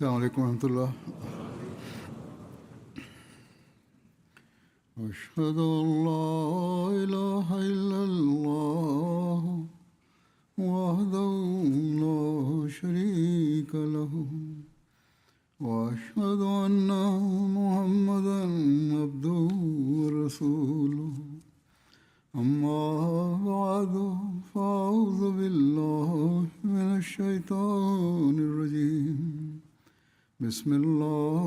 السلام عليكم ورحمة الله. أشهد أن لا إله إلا الله وحده لا شريك له وأشهد أن محمدا عبده ورسوله أما بعد فأعوذ بالله من الشيطان الرجيم. بسم الله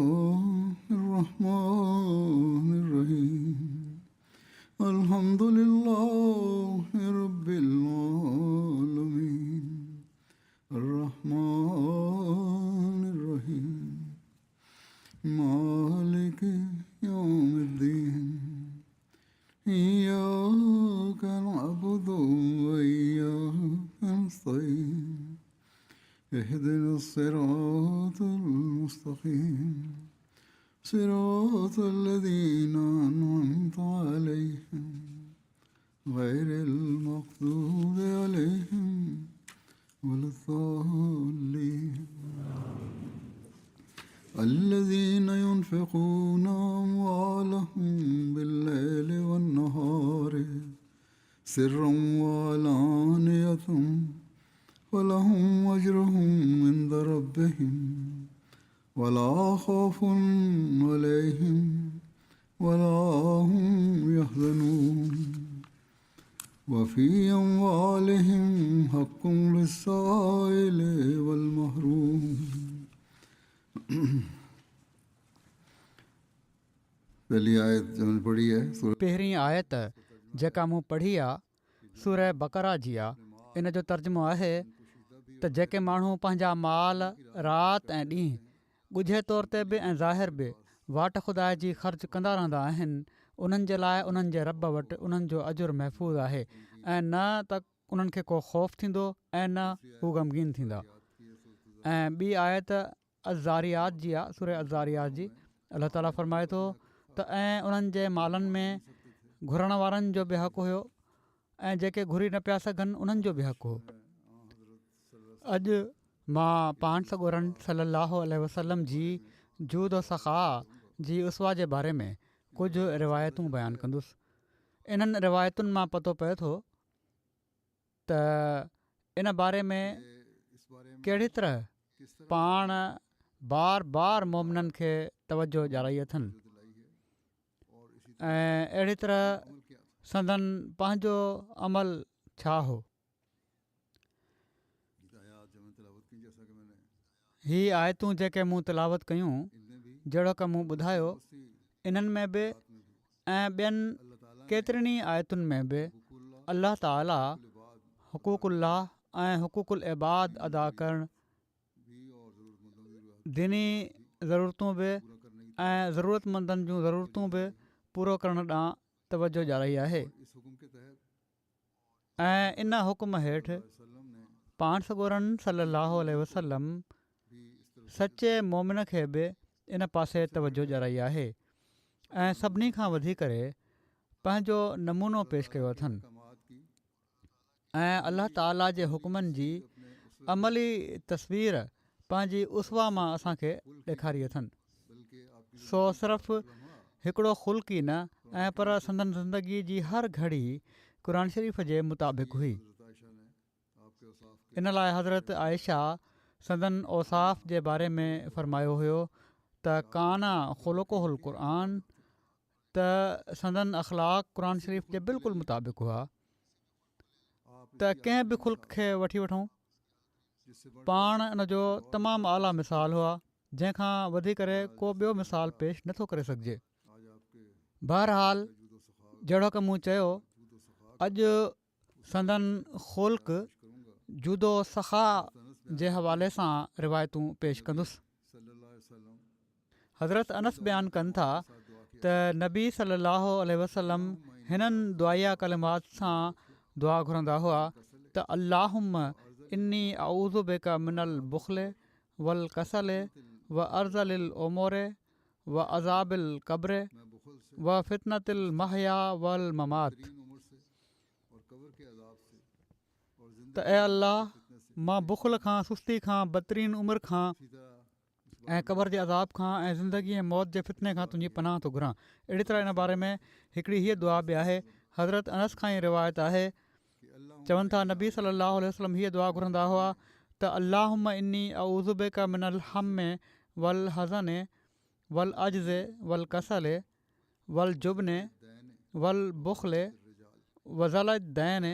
الرحمن الرحيم. الحمد لله رب العالمين الرحمن الرحيم مالك يوم الدين إياك نعبد وإياك نستعين اهدنا الصراط المستقيم صراط الذين أنعمت عليهم غير المغضوب عليهم ولا الضالين. الذين ينفقون أموالهم بالليل والنهار سرا وعلانية ولهم أجرهم عند ربهم ولا خوف عليهم ولا هم يحزنون. وفي أموالهم حق للسائل والمحروم. पहली आयत जो मैंने पढ़ी है पहिरीं आयत जेका मूं पढ़ी आहे सूरह बकरा जी आहे. इन जो तर्जुमो आहे त जेके माण्हू पंहिंजा माल राति ऐं ॾींहुं ॻुझे तौर ते बि ऐं ज़ाहिर बि वाट खुदा जी ख़र्च कंदा रहंदा आहिनि, उन्हनि जे लाइ उन्हनि जे रब वटि उन्हनि जो अजुर महफ़ूज़ आहे ऐं न त उन्हनि खे को ख़ौफ़ थींदो ऐं न हू ग़मगीन थींदा. ऐं ॿी आयत अज़ारियात जी आहे, सूरह अज़ारियात जी. अलाह ताला फ़रमाए थो त ऐं उन्हनि जे मालनि में घुरण वारनि जो बि हक़ु हुयो ऐं जेके घुरी न पिया सघनि उन्हनि जो बि हक़ु हो. अॼु मां पाण सॻोरनि सलाहु अलैहि वसल्लम जी जूद सख़ा जी उसवा जे बारे में कुझु रिवायतूं बयानु कंदुसि. इन्हनि रिवायतुनि मां पतो पए थो त इन बारे में कहिड़ी तरह पाण बार बार मोमिननि खे तवजो ॾियाराई अथनि ऐं अहिड़ी तरह संदन पंहिंजो अमल छा हो. हीअ आयतूं जेके मूं तिलावत कयूं जहिड़ो की मूं ॿुधायो, इन्हनि में बि ऐं ॿियनि केतिरनि ई आयतुनि में बि अल्लाह ताला हुक़ूक़ुल्लाह ऐं हुक़ूक़ुल इबाद अदा करणु, दीनी ज़रूरतूं बि ऐं ज़रूरतमंदनि जूं ज़रूरतूं बि पूरो करण ॾांहुं तवजो ॾियाराई आहे. ऐं इन हुकुम हेठि पाण सॻोरनि सलाहु अलैहि वसल्लम सचे मोमिन खे बि इन पासे तवजो ॾियाराई आहे ऐं सभिनी खां वधीक पंहिंजो नमूनो पेश कयो अथनि ऐं अल्लाह ताला जे हुकुमनि जी अमली तस्वीर पंहिंजी उसवा मां असांखे ॾेखारी अथनि. सो सिर्फ़ु हिकिड़ो ख़ुल्क़ ई न ऐं पर संदन ज़िंदगी जी हर घड़ी क़ुर शरीफ़ जे मुताबिक़ हुई. इन लाइ हज़रत आयशा संदन औसाफ़ जे बारे में फ़रमायो हुयो त काना ख़ुलुक़ुल क़ुरान, त संदन अख़लाक़ क़ुर शरीफ़ जे बिल्कुलु मुताबिक़ हुआ. त कंहिं बि ख़ुल्क़ खे वठी वठूं, पाण इन जो तमामु आला मिसाल हुआ जंहिंखां वधी करे को ॿियो मिसाल पेश नथो करे सघिजे. बहरहाल जहिड़ो की मूं चयो, अॼु संदन ख़ुल्क़ जूदो सख़ा जे हवाले सां रिवायतूं पेश कंदुसि. हज़रत अनस बयानु कनि था त नबी सलाहु अलैहि वसल्लम हिननि दुआया कलिमात सां दुआ घुरंदा हुआ त अल्लाहुम्म इन्नी अऊज़ु बिका मिनल बुख़्ल वल कसल व अर्ज़लिल उमूर व अज़ाबिल क़ब्र व फितनतिल महया वल ममात. त ऐं अल्लाह, मां बुख़ल खां, सुस्ती खां, बदतरीन उमिरि खां ऐं क़बर जे अज़ाब खां ऐं ज़िंदगी ऐं मौत जे फितने खां तुंहिंजी पनाह थो घुरां। अहिड़ी तरह इन बारे में हिकिड़ी हीअ दुआ बि आहे। हज़रत अनस खां ई रिवायत आहे, चवनि था नबी सलाहु वसलम हीअ दुआ घुरंदा हुआ त अल्लाहुम्मा इन्नी अऊज़ु बिका मिनल हम्मे वल हज़ने वल अज्ज़े वल कसले वल जुब्ने वल बुख़्ले वज़ल दैन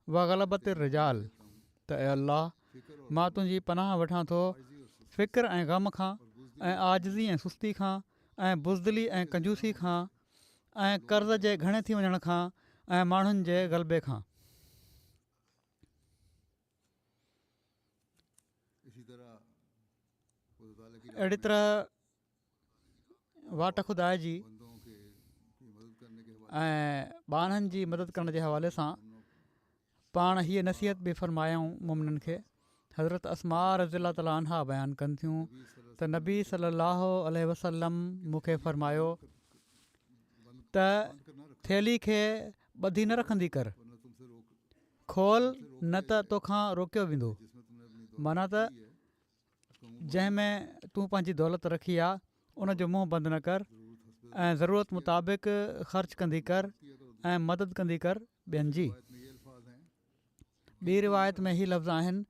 व ग़लबत रिजाल। त ए अल्लाह मां तुंहिंजी पनाह वठां थो फ़िक्र ऐं ग़म खां ऐं आजिज़ी ऐं सुस्ती खां ऐं बुज़दिली ऐं कंजूसी खां ऐं कर्ज़ जे घणे थी वञण खां ऐं माण्हुनि जे ग़लबे खां। अहिड़ी तरह वाट खुदाए जी ऐं ॿारनि जी मदद करण जे हवाले सां पाण हीअ नसीहत बि फ़रमायूं मुमिननि खे। हज़रत अस्मा रज़ियल्लाहु तआला अन्हा बयानु कनि थियूं त नबी सलाहु अलैहि वसल्लम मूंखे फ़रमायो त थैली खे ॿधी न रखंदी कर, खोल न त तोखां रोकियो वेंदो। माना त जंहिंमें तूं पंहिंजी दौलत रखी आहे उनजो मुंहुं बंदि न कर ऐं ज़रूरत मुताबिक़ ख़र्च कंदी कर ऐं मदद कंदी कर ॿियनि जी। ॿी रिवायत में ही लफ़्ज़ आहिनि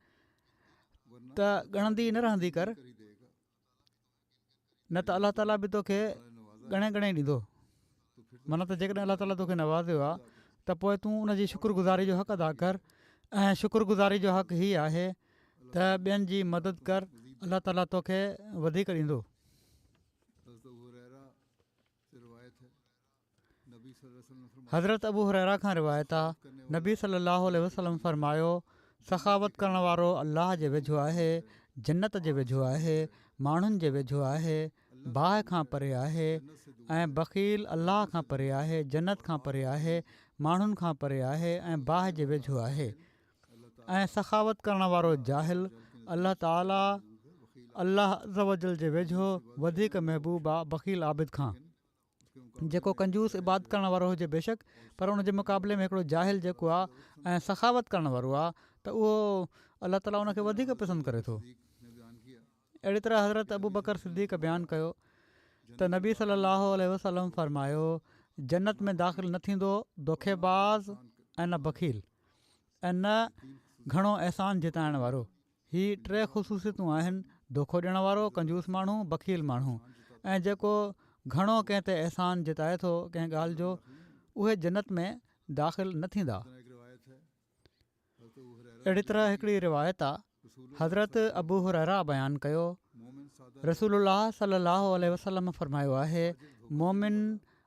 त ॻणंदी न रहंदी कर, न त अलाह ताला बि तोखे ॻणे ॾींदो। माना त जेकॾहिं अलाह ताला तोखे नवाज़ियो आहे त पोइ तूं उनजी शुक्रगुज़ारी जो हक़ अदा कर ऐं शुक्रगुज़ारी जो हक़ हीअ आहे त ॿियनि जी मदद कर, अलाह ताला तोखे वधीक ॾींदो। हज़रत अबू हुरैरा खां रिवायत आहे, नबी सलाहु अलैहि वसल्लम फ़रमायो सखावत करण वारो अल्लाह जे वेझो आहे, जन्नत जे वेझो आहे, माण्हुनि जे वेझो आहे, बाहि खां परे आहे ऐं बख़ील अल्लाह खां परे आहे, जन्नत खां परे आहे, माण्हुनि खां परे आहे ऐं बाहि जे वेझो आहे। ऐं सखावत करण वारो जाहिल अल्लाह ताला अल्लाह अज़्ज़ व जल जे वेझो वधीक महबूब आहे बख़ील आबिद खां। जेको कंजूस इबादत करण वारो हुजे बेशक, पर उन जे मुक़ाबले में हिकिड़ो जाहिल जेको आहे ऐं सखावत करण वारो आहे त उहो अल्लाह ताला उनखे वधीक पसंदि करे थो। अहिड़ी तरह हज़रत अबू बकर सिद्दीक़ बयानु कयो त नबी सलाहु अलैहि वसल्लम फ़रमायो जन्नत में दाख़िल न थींदो दोखेबाज़ ऐं न बख़ील ऐं न घणो अहसान जिताइण वारो। हीअ टे ख़ुसूसियतूं आहिनि, दोखो ॾियण वारो, कंजूस माण्हू, बख़ील माण्हू। ऐं जेको घणो कंहिं ते अहसान जिताए थो कंहिं ॻाल्हि जो, उहे जन्नत में दाख़िल न थींदा। अहिड़ी तरह हिकिड़ी रिवायत आहे, हज़रत अबू हुरैरा बयानु कयो रसूलुल्लाह सलाहु अलैहि वसल्लम फ़रमायो आहे मोमिन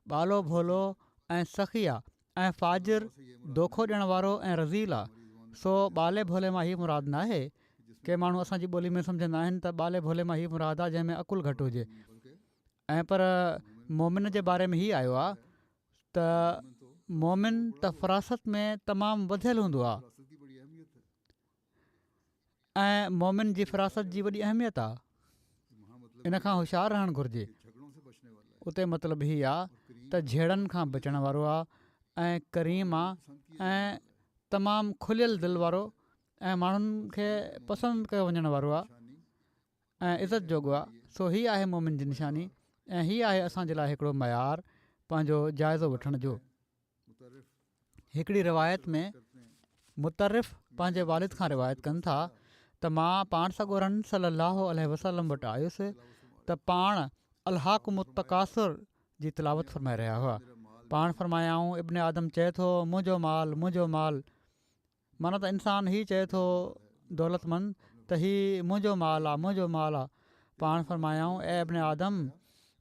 बालो भोलो ऐं सखी आहे ऐं फ़ाजिर दोखो ॾियण वारो ऐं रज़ील आहे। सो बाले भोले मां हीअ मुराद न आहे, के माण्हू असांजी ॿोली में सम्झंदा आहिनि त बाले भोले मां हीअ मुराद आहे जंहिंमें अकुलु घटि हुजे, ऐं पर मोमिन जे बारे में हीअ आयो आहे त मोमिन त फ़रासत में तमामु वधियलु हूंदो आहे ऐं मोमिन जी फ़रासत जी वॾी अहमियत आहे, इन खां होशियारु रहणु घुरिजे। उते मतिलबु हीअ आहे त झेड़नि खां बचण वारो आहे ऐं करीम आहे ऐं तमामु खुलियल दिलि वारो ऐं माण्हुनि खे पसंदि कयो वञण वारो आहे ऐं इज़त जोॻो आहे। सो हीअ आहे मोमिन जी निशानी ऐं हीअ आहे असांजे लाइ हिकिड़ो मयार पंहिंजो जाइज़ो वठण जो। हिकिड़ी रिवायत में मुतरिफ़ पंहिंजे वालिद खां रिवायत कनि था त मां पाण सॻोरन सलाहु अलैहि वसल्लम वटि आयुसि त पाण अलहाकुमुतकासुर जी तिलावत फ़रमाए रहिया हुआ। पाण फ़रमायाऊं इब्न आदम चए थो मुंहिंजो माल मुंहिंजो माल, माना त इंसानु हीअ चए थो दौलतमंद त हीअ मुंहिंजो माल आहे मुंहिंजो माल आहे। पाण फ़रमायाऊं ऐं इब्न आदम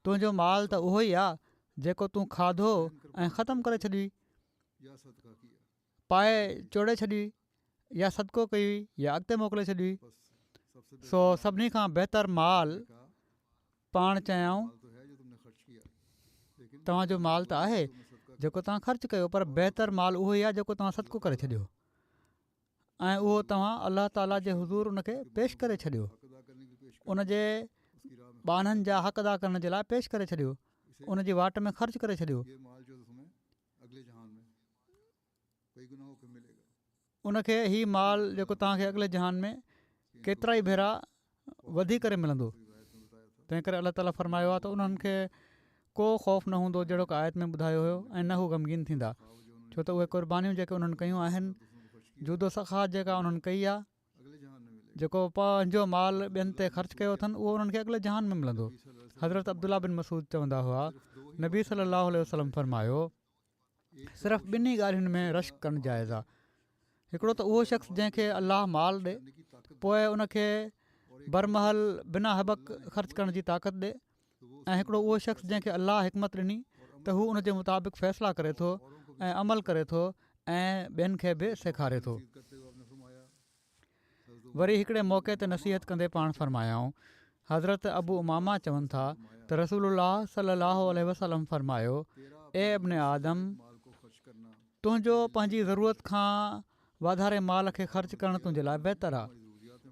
तुंहिंजो माल त उहो ई आहे जेको तूं खाधो ऐं ख़तमु करे छॾी, पाए चोड़े छॾी या सदको कई या अॻिते मोकिले छॾी। सो सभिनी खां बहितर माल पाण चयाऊं तव्हांजो माल त आहे जेको तव्हां ख़र्चु कयो, पर बहितर माल उहो ई आहे जेको तव्हां सदको करे छॾियो ऐं उहो तव्हां अलाह ताला जे हुज़ूर उनखे पेश करे छॾियो, उनजे ॿाननि जा हक़ अदा करण जे लाइ पेश करे छॾियो, उनजी वाट में ख़र्चु करे छॾियो। उनखे हीउ माल जेको तव्हांखे अॻिले जहान में केतिरा ई भेरा वधी करे मिलंदो। तंहिं करे अलाह ताला फरमायो आहे त उन्हनि खे को ख़ौफ़ न हूंदो जहिड़ो की आयत में ॿुधायो हुयो ऐं न हू ग़मगीन थींदा, छो त उहे क़ुर्बानियूं जेके उन्हनि कयूं आहिनि, जुदो सख़ा जेका उन्हनि कई आहे, जेको पंहिंजो माल ॿियनि ते ख़र्चु कयो अथनि, उहो उन्हनि खे अॻिले जहान में मिलंदो। हज़रत अब्दुल्ला बिन मसूद चवंदा हुआ, नबी सल्लल्लाहु अलैहि वसल्लम फरमायो, सिर्फ़ु ॿिन्ही ॻाल्हियुनि में रश्क करणु जाइज़ आहे। हिकिड़ो त उहो शख़्स जंहिंखे अलाह माल ॾे, पोइ उनखे बरमहल बिना हबक ख़र्चु करण जी ताक़त ॾे, ऐं हिकिड़ो उहो शख़्स जंहिंखे अलाह हिकमत ॾिनी त हू उनजे मुताबिक़ फ़ैसिला करे थो ऐं अमल करे थो ऐं ॿियनि खे बि सेखारे थो। वरी हिकिड़े मौक़े ते नसीहत कंदे पाण फरमायाऊं, हज़रत अबू उमामा चवनि था त रसूलुल्लाह सल्लल्लाहु अलैहि वसल्लम फरमायो, ए इब्न आदम, तुंहिंजो पंहिंजी ज़रूरत खां वाधारे माल खे ख़र्चु करणु तुंहिंजे लाइ बहितरु आहे।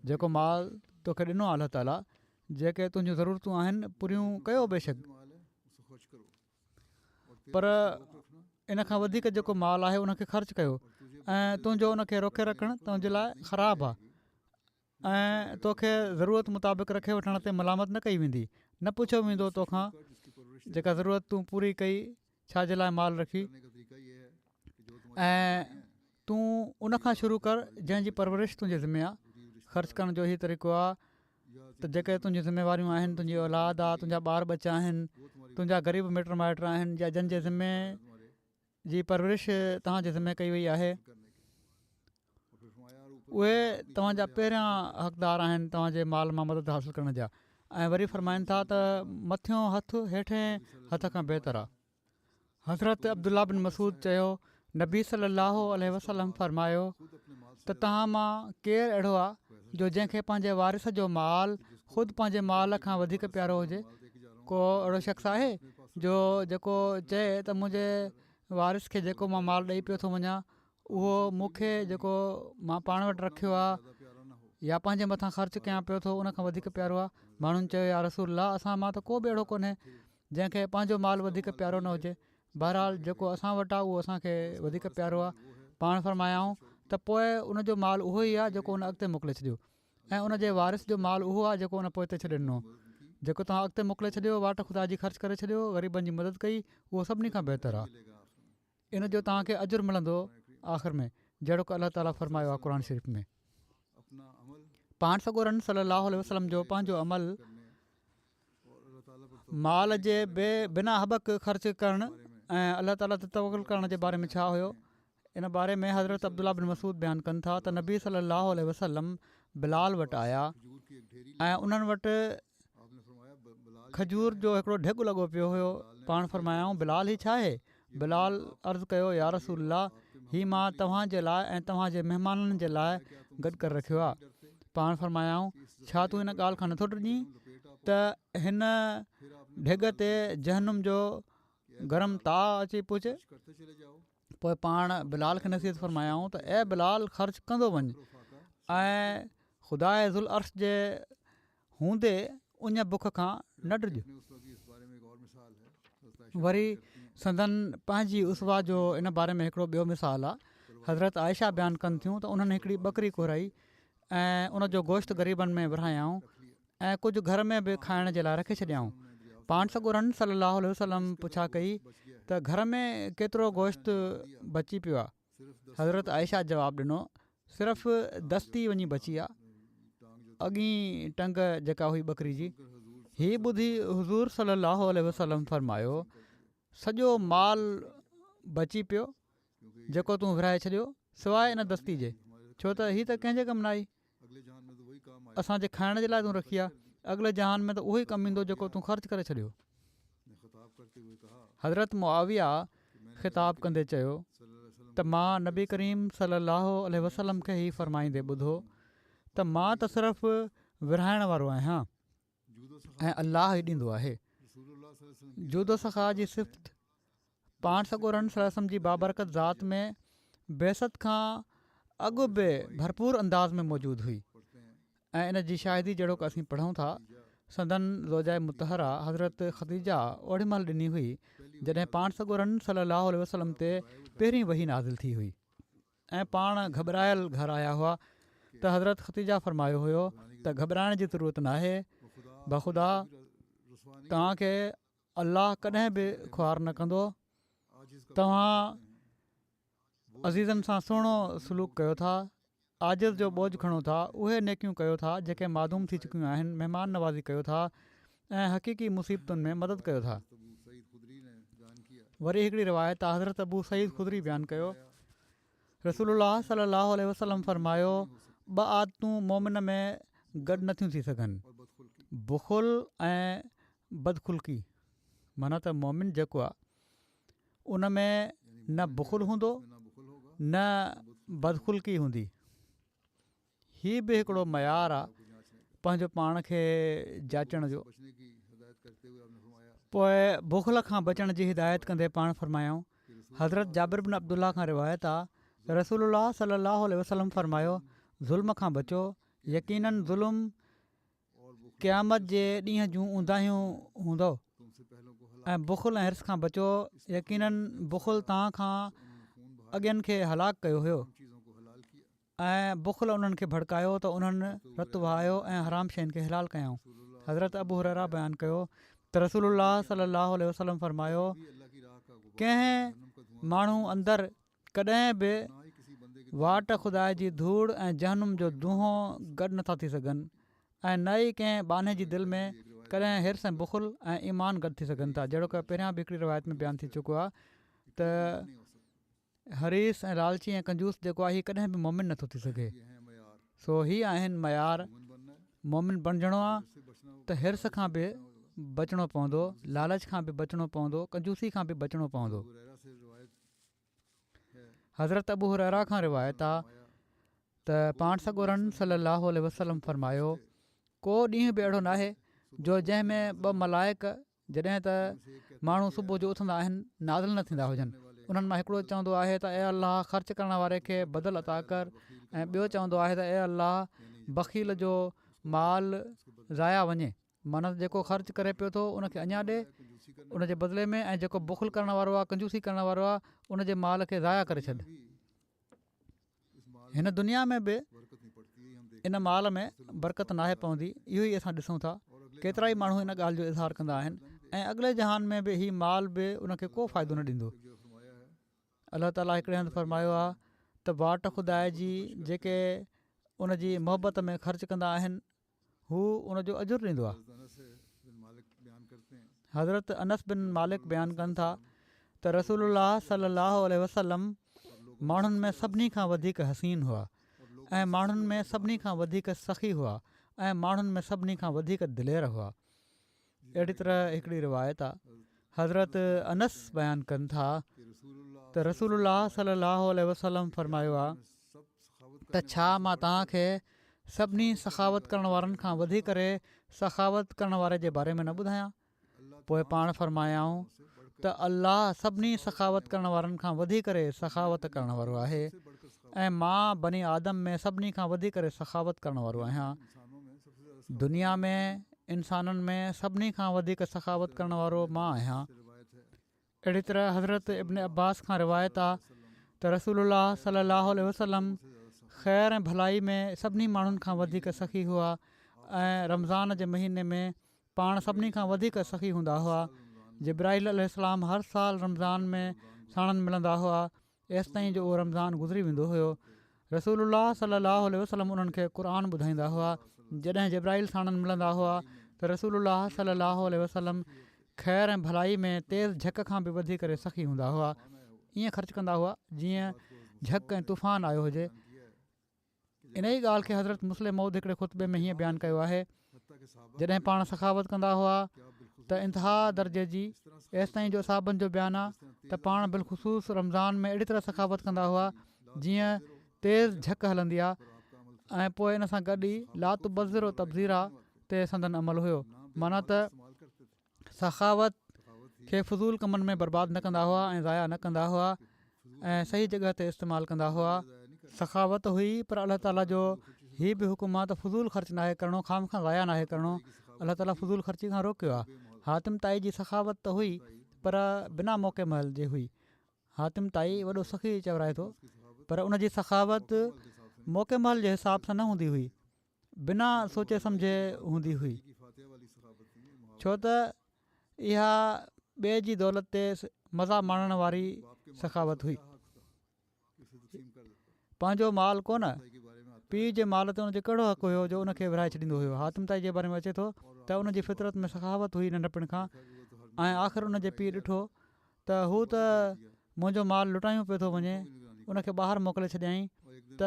जेको माल तोखे ॾिनो आहे अलाह ताला, जेके तुंहिंजियूं ज़रूरतूं आहिनि पूरियूं कयो बेशक, पर इन खां वधीक जेको माल आहे उनखे ख़र्चु कयो, ऐं तुंहिंजो उनखे रोके रखणु तुंहिंजे लाइ ख़राबु आहे, ऐं तोखे ज़रूरत मुताबिक़ रखे वठण ते मलामत न कई वेंदी। न पुछियो वेंदो तोखां जेका ज़रूरत तूं पूरी कई, छाजे लाइ माल रखी, ऐं तूं उनखां शुरू कर जंहिंजी परवरिश तुंहिंजे ज़िमे आहे। ख़र्चु करण जो ई तरीक़ो आहे त जेके तुंहिंजियूं ज़िमेवारियूं आहिनि, तुंहिंजी औलाद आहे, तुंहिंजा ॿार बचा आहिनि, तुंहिंजा ग़रीब मिट माइट आहिनि, या जंहिंजे ज़िमे जी परवरिश तव्हांजे ज़िमे कई वई आहे, उहे तव्हांजा पहिरियां हक़दार आहिनि तव्हांजे माल मां मदद हासिलु करण जा। ऐं वरी फरमाइनि था त मथियों हथु हेठें हथ खां बहितरु आहे। हज़रत अब्दुल्ला बिन मसूद चयो, नबी सल्लल्लाहु अलैहि वसल्लम फरमायो त तव्हां मां केरु अहिड़ो आहे जो जंहिंखे पंहिंजे वारिस जो माल ख़ुदि पंहिंजे माल खां वधीक प्यारो हुजे। को अहिड़ो शख़्स आहे जो जेको चए त मुंहिंजे वारिस खे जेको मां माल ॾेई पियो थो वञा, उहो मूंखे जेको मां पाण वटि रखियो आहे या पंहिंजे मथां ख़र्चु कयां पियो थो, उनखां वधीक प्यारो आहे। माण्हुनि चयो, या रसूलल्लाह, असां मां त को बि अहिड़ो कोन्हे जंहिंखे पंहिंजो माल वधीक प्यारो न हुजे। बहरहाल जेको असां वटि आहे उहो असांखे वधीक प्यारो आहे। पाण फरमायाऊं त पोइ उनजो माल उहो ई आहे जेको उन अॻिते मोकिले छॾियो, ऐं उनजे वारिस जो माल उहो आहे जेको उन पोइ छॾे ॾिनो। जेको तव्हां अॻिते मोकिले छॾियो, वाट ख़ुदा जी ख़र्चु करे छॾियो, ग़रीबनि जी मदद कई, उहो सभिनी खां बहितरु आहे। इन जो तव्हांखे अजुर मिलंदो आख़िर में, जहिड़ो की अलाह ताला फरमायो आहे क़ुर शरीफ़ में। पाण सॻोरन सल्लल्लाहु अलैहि वसल्लम जो पंहिंजो अमल माल जे बिना हबक ख़र्चु करणु ऐं अलाह ताला ते तवकुल करण जे बारे में छा हुयो, इन बारे में हज़रत अब्दुल्ला बिन मसूद बयानु कनि था त नबी सल्लल्लाहु अलैहि वसल्लम बिलाल वटि आया ऐं उन्हनि वटि खजूर जो हिकिड़ो ढिघु लॻो पियो हुयो। पाण फरमायाऊं, बिलाल ही छा आहे? बिलाल अर्ज़ु कयो, या रसूलल्लाह, ही मां तव्हांजे लाइ ऐं तव्हांजे महिमाननि जे लाइ गॾु करे रखियो आहे। पाण फरमायाऊं, छा तूं हिन ॻाल्हि खां नथो डिॼीं त हिन ढिघ ते जहनुम जो गरम ताउ अची पुजे? पोइ पाण बिलाल खे नसीहत फरमायाऊं त ए बिलाल, ख़र्चु कंदो वञु ऐं ख़ुदा ज़ुल अर्श जे हूंदे उन बुख खां न डिॼ। वरी संदन पंहिंजी उसवा जो इन बारे में हिकिड़ो ॿियो मिसाल आहे। हज़रत आयशा बयानु कनि थियूं त उन्हनि हिकिड़ी ॿकरी घुराई ऐं उनजो गोश्त ग़रीबनि में विरहायाऊं ऐं कुझु घर में बि खाइण जे लाइ रखे छॾियाऊं। पाण सॻोरन सल्लल्लाहु अलैहि वसल्लम पुछा कई त घर में केतिरो गोश्त बची पियो आहे? हज़रत आयशा जवाबु ॾिनो, सिर्फ़ु दस्ती वञी बची आहे, अॻी टंग जेका हुई ॿकरी जी। हीअ ॿुधी हुज़ूर सल्लल्लाहु अलैहि वसल्लम फरमायो, सॼो माल बची पियो जेको तूं विरहाए छॾियो, सवाइ इन दस्ती जे, छो त हीअ त कंहिंजे कमु न आई, असांजे खाइण जे लाइ तूं रखी आहे, अॻिले जहान में त उहो ई कमु ईंदो जेको तूं ख़र्चु करे छॾियो। हज़रत मुआविया ख़िताब कंदे चयो त मां नबी करीम सल्लल्लाहु अलैहि वसल्लम खे ई फरमाईंदे ॿुधो त मां त सिर्फ़ु विरहाइण वारो आहियां ऐं अलाह ई ॾींदो आहे। जूदो सखा जी सिफ़त पाण सॻोरन सल्लल्लाहु जी बाबरकत ज़ात में बेसत खां अॻु बि भरपूर अंदाज़ में मौजूदु हुई ऐं इन जी शाहिदी जहिड़ो की असीं पढ़ूं था, संदन ज़ौजाए मुतहरा हज़रत ख़दीजा ओॾी महिल ॾिनी हुई जॾहिं पाण सॻोरन सल्लल्लाहु अलैहि वसल्लम ते पहिरीं वही नाज़िल थी हुई ऐं पाण घबरायल घर आया हुआ त हज़रत ख़दीजा फरमायो हुयो त घबराइण जी ज़रूरत न आहे, बख़ुदा तव्हांखे अलाह कॾहिं बि ख़्वार न कंदो। तव्हां अज़ीज़नि सां सुहिणो सलूक कयो था, आजिज़ जो बोझ खणो था, उहे नेकियूं कयो था जेके मादूम थी चुकियूं आहिनि, महिमान नवाज़ी कयो था ऐं हक़ीक़ी मुसीबतुनि में मदद कयो था। वरी हिकिड़ी रिवायत आहे, हज़रत अबू सईद ख़ुदरी बयानु कयो, रसूलुल्लाह सल्लल्लाहु अलैहि वसल्लम फरमायो, 2 आदतूं मोमिन में गॾु नथियूं थी सघनि, बुख़ुल ऐं बदखुल्की। माना त मोमिन जेको आहे उन में न बुख़ुल हूंदो न बदखुल्की हूंदी। हीअ बि हिकिड़ो मयार आहे पंहिंजो पाण खे जाचण जो। पोइ बुख़ुल खां बचण जी हिदायत कंदे पाण फरमायूं, हज़रत जाबिर बिन अब्दुल्ला खां रिवायत आहे, रसूलुल्लाह सल्लल्लाहु अलैहि वसल्लम फरमायो, ज़ुल्म खां बचो, यकीनन ज़ुल्म क़यामत जे ॾींहं जूं ऊंदाहियूं हूंदो, ऐं बुख़ुल ऐं हिर्स खां बचो, यकीनन बुख़ुल तव्हां खां अॻियनि खे हलाक कयो हुयो ऐं बुख़ुल उन्हनि खे भड़कायो त उन्हनि रतु वहायो ऐं हराम शयुनि खे हिलाल कयऊं। हज़रत अबू हुरैरा बयानु कयो त रसूलुल्लाह सल्लल्लाहु अलैहि वसल्लम फरमायो, कंहिं माण्हू अंदरि कॾहिं बि वाट खुदा जी धूड़ ऐं जहनुम जो दूंहों गॾु नथा थी सघनि, ऐं न ई कंहिं बाने जी दिलि में कॾहिं हिर्स ऐं बुख़ुल ऐं ईमान गॾु थी सघनि था। जहिड़ो की पहिरियां बि हिकिड़ी रिवायत में बयानु थी चुको आहे त हरीस ऐं लालची ऐं कंजूस जेको आहे हीअ कॾहिं बि मोमिन नथो थी सघे। सो हीअ आहिनि मयार। मोमिन बणिजणो आहे त हिर्स खां बि बचिणो पवंदो, लालच खां बि बचिणो पवंदो, कंजूसी खां बि बचिणो पवंदो। हज़रत अबू हुरैरा खां रिवायत आहे त पाण सॻोरनि सल्लल्लाहु अलैहि वसल्लम फरमायो, को ॾींहुं बि अहिड़ो न आहे जो जंहिंमें 2 मलाइक जॾहिं त माण्हू सुबुह जो उथंदा आहिनि नाज़िल न थींदा हुजनि। उन्हनि मां हिकिड़ो चवंदो आहे त ए अलाह ख़र्च करण वारे खे बदल अता कर, ऐं ॿियो चवंदो आहे त ए अलाह बख़ील जो माल ज़ाया वञे, माना जेको ख़र्च करे पियो थो उनखे अञा ॾे उनजे बदिले में, ऐं जेको बुख़ुल करण वारो आहे, कंजूसी करण वारो आहे, उनजे माल खे ज़ाया करे छॾ। हिन दुनिया में बि इन माल में बरकत नाहे पवंदी, इहो ई असां ॾिसूं था। केतिरा ई माण्हू इन ॻाल्हि जो इज़हार कंदा आहिनि, ऐं अॻिले जहान में बि हीउ माल बि उनखे को फ़ाइदो न ॾींदो। अलाह ताला हिकिड़े हंधि फरमायो आहे त वाट खुदा जी जेके उन जी मोहबत में ख़र्च कंदा आहिनि हू उनजो अजुर ॾींदो आहे। हज़रत अनस बिन मालिक बयानु कनि था त रसूलुल्लाह सल्लल्लाहु अलैहि वसल्लम माण्हुनि में सभिनी खां वधीक हसीन हुआ, ऐं माण्हुनि में सभिनी खां वधीक सख़ी हुआ, ऐं माण्हुनि में सभिनी खां वधीक दिलेर हुआ। अहिड़ी तरह हिकिड़ी रिवायत आहे, हज़रत अनस बयानु कनि था त रसूलुल्लाह सल्लल्लाहु अलैहि वसल्लम फरमायो आहे त छा मां तव्हांखे सभिनी सखावत करण वारनि खां वधी करे सखावत करण वारे जे बारे में न ॿुधायां? पोइ पाण फरमायाऊं त अलाह सभिनी सखावत करण वारनि खां वधी करे सखावत करण वारो आहे, ऐं मां बनी आदम में सभिनी खां वधी करे सखावत करण वारो आहियां। दुनिया में इंसाननि में सभिनी खां वधीक सखावत करण वारो मां आहियां। अहिड़ी तरह हज़रत इब्न अब्बास खां रिवायत आहे त रसूलुल्लाह सल्लल्लाहु अलैहि वसल्लम ख़ैर ऐं भलाई में सभिनी माण्हुनि खां वधीक सख़ी हुआ, ऐं रमज़ान जे महीने में पाण सभिनी खां वधीक सख़ी हूंदा हुआ। जिब्राइल अलैहिस्सलाम हर साल रमज़ान में साणनि मिलंदा हुआ, एसिताईं जो उहो रमज़ान गुज़री वेंदो हुयो। रसूलुल्लाह सल्लल्लाहु अलैहि वसल्लम उन्हनि खे क़ुर ॿुधाईंदा हुआ। जॾहिं जिब्राइल साणनि मिलंदा हुआ त रसूलुल्लाह सल्लल्लाहु अलैहि वसल्लम ख़ैर ऐं भलाई में तेज़ झक खां बि वधी करे सख़ी हूंदा हुआ। ईअं ख़र्च कंदा हुआ जीअं झक ऐं तूफ़ान आयो हुजे। इन ई ॻाल्हि खे हज़रत मुस्लिम मौद हिकिड़े ख़ुतबे में हीअं बयानु कयो आहे, जॾहिं पाण सखावत कंदा हुआ त इंतिहा दर्जे जी, एसिताईं जो साहबनि जो बयानु आहे त पाण बिलख़ुसूस रमज़ान में अहिड़ी तरह सखावत कंदा हुआ जीअं तेज़ झक हलंदी आहे, ऐं पोइ इन सां गॾु ई लात बज़िर तबज़ीरा ते संदन अमल हुयो। माना त सखावत खे फ़ज़ूल कमनि में बर्बादु न कंदा हुआ ऐं ज़ाया न कंदा हुआ, ऐं सही जॻह ते इस्तेमालु कंदा हुआ। सखावत हुई, पर अलाह ताला जो हीअ बि हुकुम आहे त फ़ज़ूल ख़र्च नाहे करिणो, खाम खां ज़ाया नाहे करिणो। अलाह ताला फ़ज़ूल ख़र्ची खां रोकियो आहे। हातिम ताई जी सखावत त हुई, पर बिना मौक़े महल जे हुई। हातिम ताई वॾो सख़ी चवराए थो, पर उनजी सखावत मौक़े महल जे हिसाब सां न हूंदी हुई, बिना सोचे सम्झे हूंदी हुई। छो त इहा ॿिए जी दौलत ते मज़ा माणण वारी सखावत हुई। पंहिंजो माल कोन, पीउ जे माल ते हुनजो कहिड़ो हक़ु हुयो जो उनखे विराए छॾींदो हुयो। हातिम ताई जे बारे में अचे थो त उनजी फितरत में सखावत हुई नंढपण खां, ऐं आख़िर उनजे पीउ ॾिठो त हू त मुंहिंजो माल लुटायूं पियो थो वञे, उनखे ॿाहिरि मोकिले छॾियईं त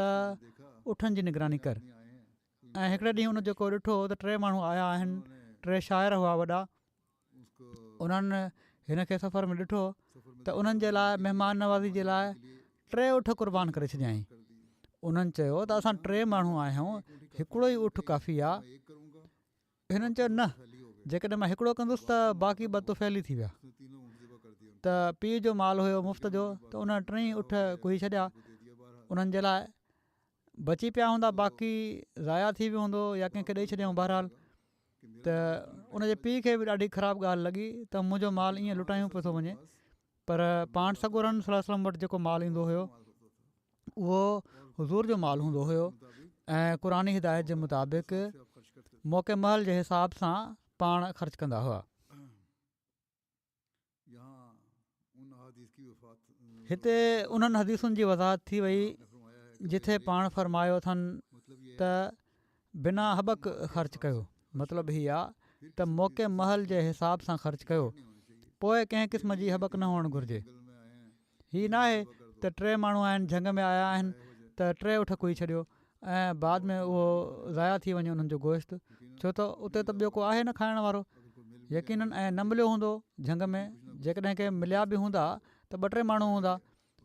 उठनि जी निगरानी कर। ऐं हिकिड़े ॾींहुं उन जेको ॾिठो त 3 माण्हू आया आहिनि, 3 शाइर हुआ वॾा, उन्हनि हिन खे सफ़र में ॾिठो त उन्हनि जे लाइ महिमान नवाज़ी जे लाइ 3 उठ क़ुर्बान करे छॾियईं। उन्हनि चयो त असां 3 माण्हू आया आहियूं, हिकिड़ो ई उठ काफ़ी आहे। हिननि चयो न, जेकॾहिं मां हिकिड़ो कंदुसि त बाक़ी 2 तो फैली थी विया। त पीउ जो माल हुयो मुफ़्त जो, त उन 3 उठ कुही छॾिया। उन्हनि जे लाइ बची पिया हूंदा, बाक़ी ज़ाया थी वियो हूंदो या कंहिंखे ॾेई छॾियऊं बहरहाल। त उनजे पीउ खे बि ॾाढी ख़राबु ॻाल्हि लॻी त मुंहिंजो माल ईअं लुटायूं पियो थो वञे। पर पाण सॻोरनि सल्लल्लाहु अलैहि वसल्लम वटि जेको माल ईंदो हुयो उहो हुज़ूर जो माल हूंदो हुयो, ऐं क़ुरानी हिदायत जे मुताबिक़ मौक़े महल जे हिसाब सां पाण ख़र्च कंदा हुआ। हिते उन्हनि हदीसुनि जी वज़ाहत थी वई जिथे पाण फरमायो अथनि त बिना हबक ख़र्च कयो। मतिलबु हीअ आहे त मौक़े महल जे हिसाब सां ख़र्च कयो, पोइ कंहिं क़िस्म जी हबक न हुअणु घुरिजे। हीअ न आहे त 3 माण्हू आहिनि, झंग में आया आहिनि त 3 उठ कुही छॾियो ऐं बाद में उहो ज़ाया थी वञे उन्हनि जो गोश्त, छो त उते त ॿियो को आहे न खाइण वारो यकीननि, ऐं न मिलियो हूंदो झंग में। जेकॾहिं के मिलिया बि हूंदा त 2-3 माण्हू हूंदा,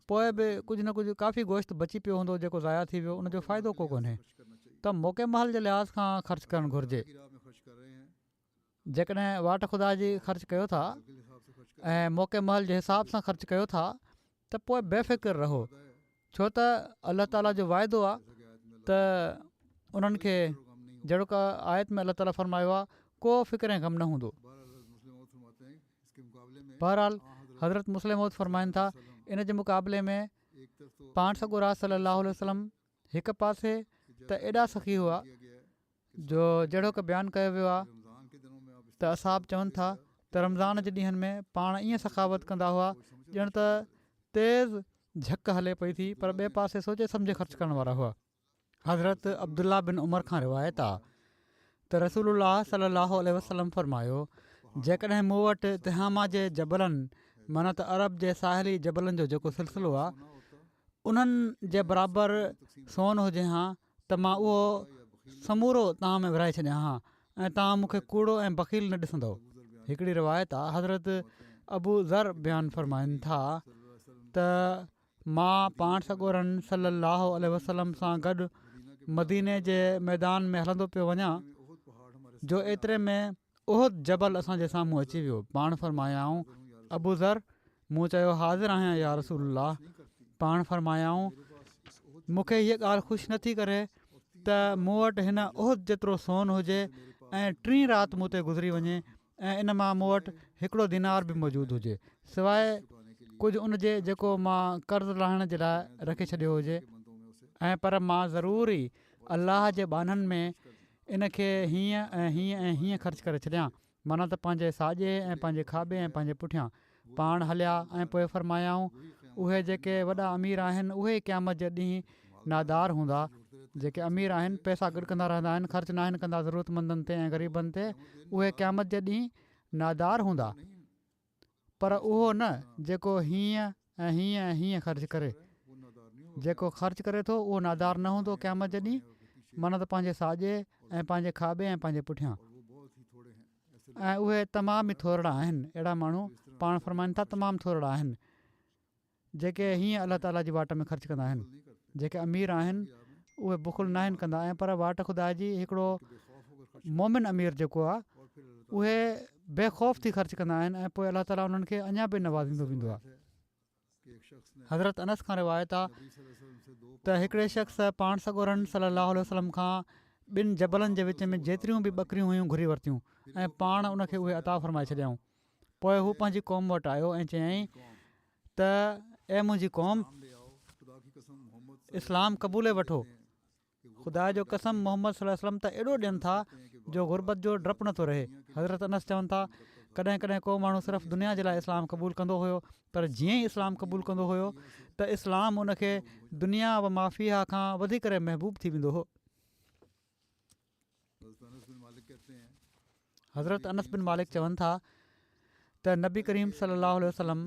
पोइ बि कुझु न कुझु काफ़ी गोश्त बची पियो हूंदो जेको ज़ाया थी वियो, उनजो फ़ाइदो को कोन्हे। त मौक़े महल जे लिहाज़ खां ख़र्च करणु घुरिजे। जेकॾहिं वाट ख़ुदा जी ख़र्च कयो था ऐं मौक़े महल जे हिसाब सां ख़र्च कयो था त पोइ बेफ़िक्र रहो, छो त अलाह ताला जो वाइदो आहे त उन्हनि खे जहिड़ो का आयत में अलाह ताला फरमायो आहे, को फ़िक्र ऐं गम न हूंदो। बहरहाल हज़रत मुस्लिम मौद फरमाइनि था, इन जे मुक़ाबले में पाण सॻोरा सल्लल्लाहु अलैहि वसल्लम हिकु पासे त एॾा सख़ी हुआ जो जहिड़ो की बयानु कयो वियो आहे त असाब चवनि था त रमज़ान जे ॾींहंनि में पाण ईअं सखावत कंदा हुआ ॼण त तेज़ झक हले पई थी, पर ॿिए पासे सोचे सम्झे ख़र्च करण वारा हुआ। हज़रत अब्दुल्ला बिन उमर खां रिवायत आहे त रसूलुल्लाह सल्लल्लाहु अलैहि वसल्लम फरमायो, जेकॾहिं मूं वटि तिहामा जे जबलनि, माना त अरब जे साहिली जबलनि जो जेको सिलसिलो आहे, उन्हनि जे बराबरि सोन हुजे हा त मां उहो समूरो तव्हां में विराए छॾियां हा ऐं तव्हां मूंखे कूड़ो ऐं बख़ील न ॾिसंदव। हिकिड़ी रिवायत आहे हज़रत अबू ज़र बयानु फरमाइनि था त मां पाण सॻोरनि सल्लल्लाहु अलैहि वसल्लम सां गॾु मदीने जे मैदान में हलंदो पियो वञा जो एतिरे में उहद जबल असांजे साम्हूं अची वियो। पाण फरमायाऊं, अबू ज़र, मूं चयो हाज़िर आहियां या रसूलल्लाह। पाण फरमायाऊं, मूंखे हीअ ॻाल्हि ख़ुशि नथी करे त मूं वटि हिन उहद जेतिरो सोन हुजे ऐं 3 राति मूं ते गुज़री वञे ऐं इन मां मूं वटि हिकिड़ो दीनार बि मौजूदु हुजे, सवाइ कुझु उनजे जेको मां कर्ज़ु लाहिण जे लाइ रखे छॾियो हुजे, ऐं पर मां ज़रूरु ई अलाह जे बाननि में इन खे हीअं ऐं हीअं ऐं हीअं ख़र्च करे छॾियां, माना त पंहिंजे साॼे ऐं पंहिंजे खाॿे ऐं पंहिंजे पुठियां। पाण हलिया ऐं पोइ फरमायाऊं, उहे जेके वॾा अमीर आहिनि उहे क़यामत जे ॾींहुं नादार हूंदा। जेके अमीर आहिनि पैसा गॾु कंदा रहंदा आहिनि, ख़र्च न आहिनि कंदा ज़रूरतमंदनि ते ऐं ग़रीबनि ते, उहे क़यामत जे ॾींहुं नादार हूंदा। पर उहो न जेको हीअं ऐं हीअं ऐं हीअं ख़र्च करे, जेको ख़र्च करे थो उहो नादार न हूंदो क़यामत जे ॾींहुं, माना त पंहिंजे साॼे ऐं पंहिंजे खाॿे ऐं पंहिंजे पुठियां। ऐं उहे तमामु ई थोरा आहिनि, अहिड़ा माण्हू पाण फरमाइनि था तमामु थोरा आहिनि जेके हीअं अलाह ताला जी वाट में ख़र्च कंदा आहिनि। जेके अमीर आहिनि उहे बुख़ुल न आहिनि कंदा, ऐं पर वाट ख़ुदा जी हिकिड़ो मोमिन अमीर जेको आहे उहे बेख़ौफ़ थी ख़र्च कंदा आहिनि ऐं पोइ अलाह ताला उन्हनि खे अञा बि नवाज़ींदो वेंदो आहे। हज़रत अनस खां रिवायत आहे त हिकिड़े शख़्स पाण सॻोरनि सल्लल्लाहु अलैहि वसल्लम खां 2 जबलनि जे विच में जेतिरियूं बि ॿकरियूं हुयूं घुरी वरितियूं ऐं पाण उनखे उहे अता फ़रमाए छॾियऊं। पोइ हू पंहिंजी क़ौम वटि आयो ऐं चयईं त ए मुंहिंजी क़ौम, इस्लाम क़बूले वठो ख़ुदा जो कसम मोहम्मद सल्लल्लाहु अलैहि वसल्लम त एॾो ॾियनि था जो गुरबत जो डपु नथो रहे। हज़रत अनस चवनि था कॾहिं कॾहिं को माण्हू सिर्फ़ु दुनिया जे लाइ इस्लाम क़बूलु कंदो हुयो, पर जीअं ई इस्लाम क़बूलु कंदो हुयो त इस्लाम उनखे दुनिया व माफ़िया खां वधीक महबूब थी वेंदो हो। हज़रत अनस बिन मालिक चवनि था त नबी करीम सल्लल्लाहु अलैहि वसल्लम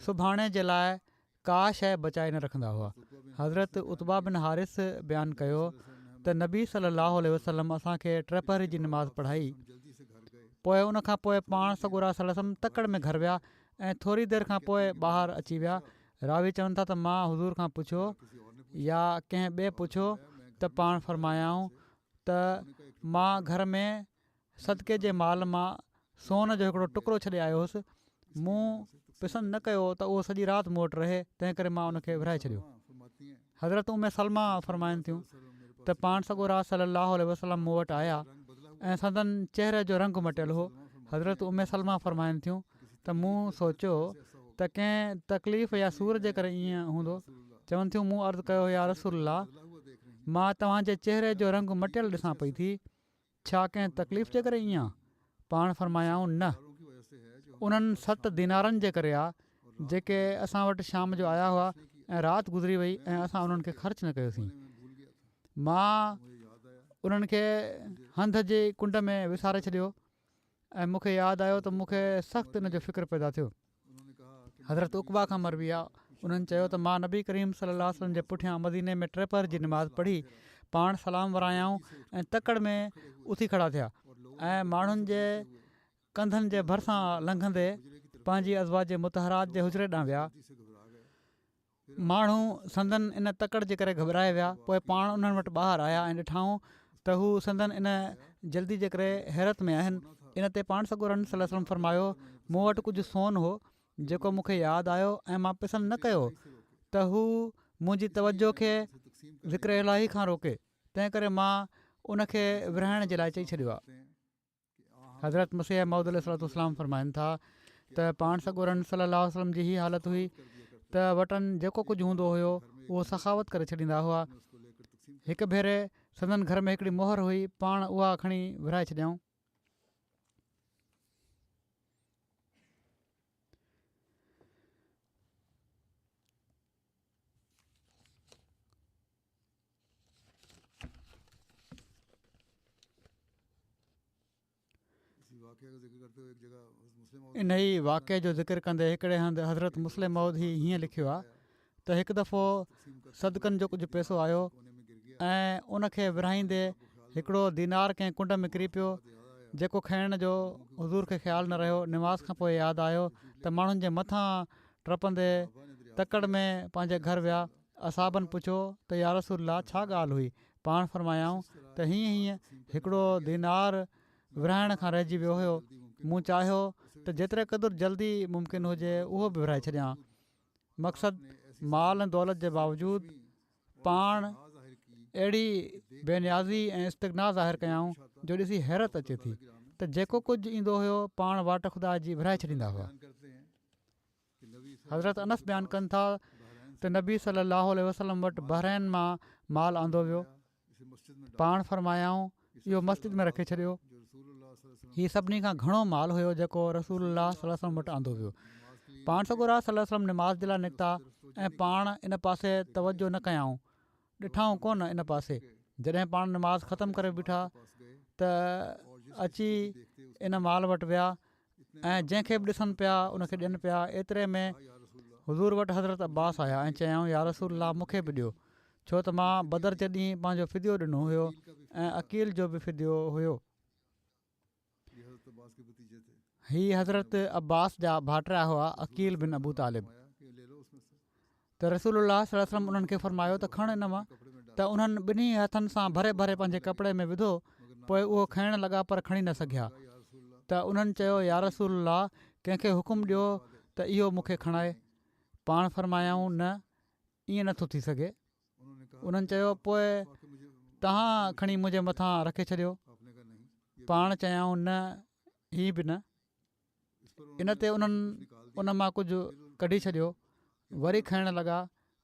सुभाणे जे लाइ का शइ बचाए न रखंदा हुआ। हज़रत उतबा बिन हारिस बयानु कयो त नबी सल्लल्लाहु अलैहि वसल्लम असांखे टे पहर जी नमाज़ पढ़ाई, पोइ उनखां पोइ पाण सॻोरा सल्लल्लाहु अलैहि वसल्लम तकड़ में घर विया ऐं थोरी देरि खां पोइ ॿाहिरि अची विया। रावी चवनि था त मां हुज़ूर खां पुछियो या कंहिं ॿिए पुछियो त पाण फरमायाऊं त मां घर में सदके जे माल मां सोन जो हिकिड़ो टुकड़ो छॾे आयो हुउसि, मूं पसंदि न कयो त उहो सॼी राति मूं वटि रहे, तंहिं करे मां उनखे विराए छॾियो। हज़रत उम्मे सलमा फ़रमाइनि थियूं त पाण सॻोरा सल्लल्लाहु अलैहि वसल्लम मूं वटि आया ऐं संदन चहिरे जो रंग मटियलु हो। हज़रत उम्मे सलमा फ़रमाइनि थियूं त मूं सोचियो त कंहिं तकलीफ़ या सूर जे करे ईअं हूंदो। चवनि थियूं मूं अर्ज़ु कयो या रसूलल्लाह, मां तव्हांजे चहिरे जो रंग मटियलु ॾिसां पई थी, छा कंहिं तकलीफ़ जे करे ईअं? पाण फरमायाऊं न, उन्हनि 7 दीनारनि जे करे आहे जेके असां वटि शाम जो आया हुआ ऐं राति गुज़री वई ऐं असां उन्हनि खे ख़र्च न कयोसीं। मां उन्हनि खे हंध जी कुंड में विसारे छॾियो ऐं मूंखे यादि आयो त मूंखे सख़्तु इन जो फ़िक्रु पैदा थियो। हज़रत उक़बा खां मरवी आहे, उन्हनि चयो त मां नबी करीम सल्लल्लाहु अलैहि वसल्लम जे पुठियां मदीने में 3 पहर जी नमाज़ पढ़ी, पाण सलाम वरायाऊं ऐं तकड़ में उथी खड़ा थिया ऐं माण्हुनि जे कंधनि जे भरिसां लंघंदे पंहिंजी अज़वाज मुतहरात जे हुजरे ॾांहुं विया। माण्हू संदन इन तकड़ जे करे घबराए विया। पोइ पाण उन्हनि वटि ॿाहिरि आया ऐं ॾिठाऊं त हू संदन इन जल्दी जे करे हैरत में आहिनि। इन ते पाण सॻोरनि सल्लल्लाहु अलैहि वसल्लम फरमायो, मूं वटि कुझु सोन हो जेको मूंखे यादि आयो ऐं मां पसंदि न कयो त हू मुंहिंजी तवजो खे ज़िक्र इलाही खां रोके, तंहिं करे मां उनखे विरहाइण जे लाइ चई छॾियो आहे। हज़रत मसीह मौद अलैहिस्सलाम फरमाइनि था त पाण सॻोरनि सल्लल्लाहु अलैहि वसल्लम जी हीअ हालत हुई त वटनि जेको कुझु हूंदो हुयो उहो सखावत करे छॾींदा हुआ। हिकु भेरे संदन घर में हिकिड़ी मोहर हुई, पाण उहा खणी विराए छॾियऊं। इन ई वाक़े जो ज़िक्र कंदे हिकिड़े हंधि हज़रत मुस्लिम मौद ही हीअं लिखियो आहे त हिकु दफ़ो सदकनि जो कुझु पैसो आयो ऐं उनखे विरहाईंदे हिकिड़ो दीनार कंहिं कुंड में किरी पियो, जेको खाइण जो हुज़ूर खे ख़्यालु न रहियो। निमाज़ खां पोइ यादि आयो त माण्हुनि जे मथां टपंदे तकड़ में पंहिंजे घर विया। असाबनि पुछियो त या रसूलल्लाह छा ॻाल्हि हुई? पाण फरमायाऊं त हीअं हिकिड़ो दीनार विरहाइण खां रहिजी वियो हुयो, मूं चाहियो त जेतिरे क़दुरु जल्दी मुमकिन हुजे उहो बि विरहाए छॾियां। मक़सदु माल ऐं दौलत जे बावजूदि पाण अहिड़ी बेनियाज़ी ऐं इस्तिग़ना ज़ाहिर कयाऊं जो ॾिसी हैरत अचे थी त जेको कुझु ईंदो हुयो पाण वाट ख़ुदा जी विरहाए छॾींदा हुआ। हज़रत अनस बयानु कनि था त नबी सल्लल्लाहु अलैहि वसल्लम वटि बहरैन मां माल आंदो वियो, पाण फरमायाऊं इहो मस्जिद में रखे छॾियो। हीअ सभिनी खां घणो माल हुयो जेको रसूलुल्लाह सल्लल्लाहु अलैहि वसल्लम वटि आंदो वियो। पाण सॻोरा सल्लल्लाहु अलैहि वसल्लम निमाज़ जे लाइ निकिता ऐं पाण इन पासे तवजो न कयाऊं, ॾिठाऊं कोन इन पासे। जॾहिं पाण निमाज़ ख़तमु करे बीठा त अची इन माल वटि विया ऐं जंहिंखे बि ॾिसनि पिया उनखे ॾियनि पिया। एतिरे में हुज़ूर वटि हज़रत अब्बास आया ऐं चयाऊं या रसूलल्लाह मूंखे बि ॾियो, छो त मां बदर जे ॾींहुं पंहिंजो फिदियो ॾिनो हुयो ऐं अकील जो बि फिदियो हुयो। हीअ हज़रत अब्बास जा भाटिया हुआ, अकील बिन अबू तालिब। त रसूलुल्लाह सल्लल्लाहु अलैहि वसल्लम उन्हनि खे फरमायो त खण इन मां, त उन्हनि ॿिन्ही हथनि सां भरे भरे पंहिंजे कपिड़े में विधो। पोइ उहो खाइण लॻा पर खणी न सघिया। त उन्हनि चयो या रसूलुल्लाह कंहिंखे हुकुम ॾियो त इहो मूंखे खणाए। पाण फरमायाऊं न, ईअं नथो थी सघे। उन्हनि चयो पोइ तव्हां खणी मुंहिंजे मथां रखे छॾियो। पाण चयाऊं न, हीअ बि न। इन ते उन्हनि उन मां कुझु कढी छॾियो, वरी खाइण लॻा,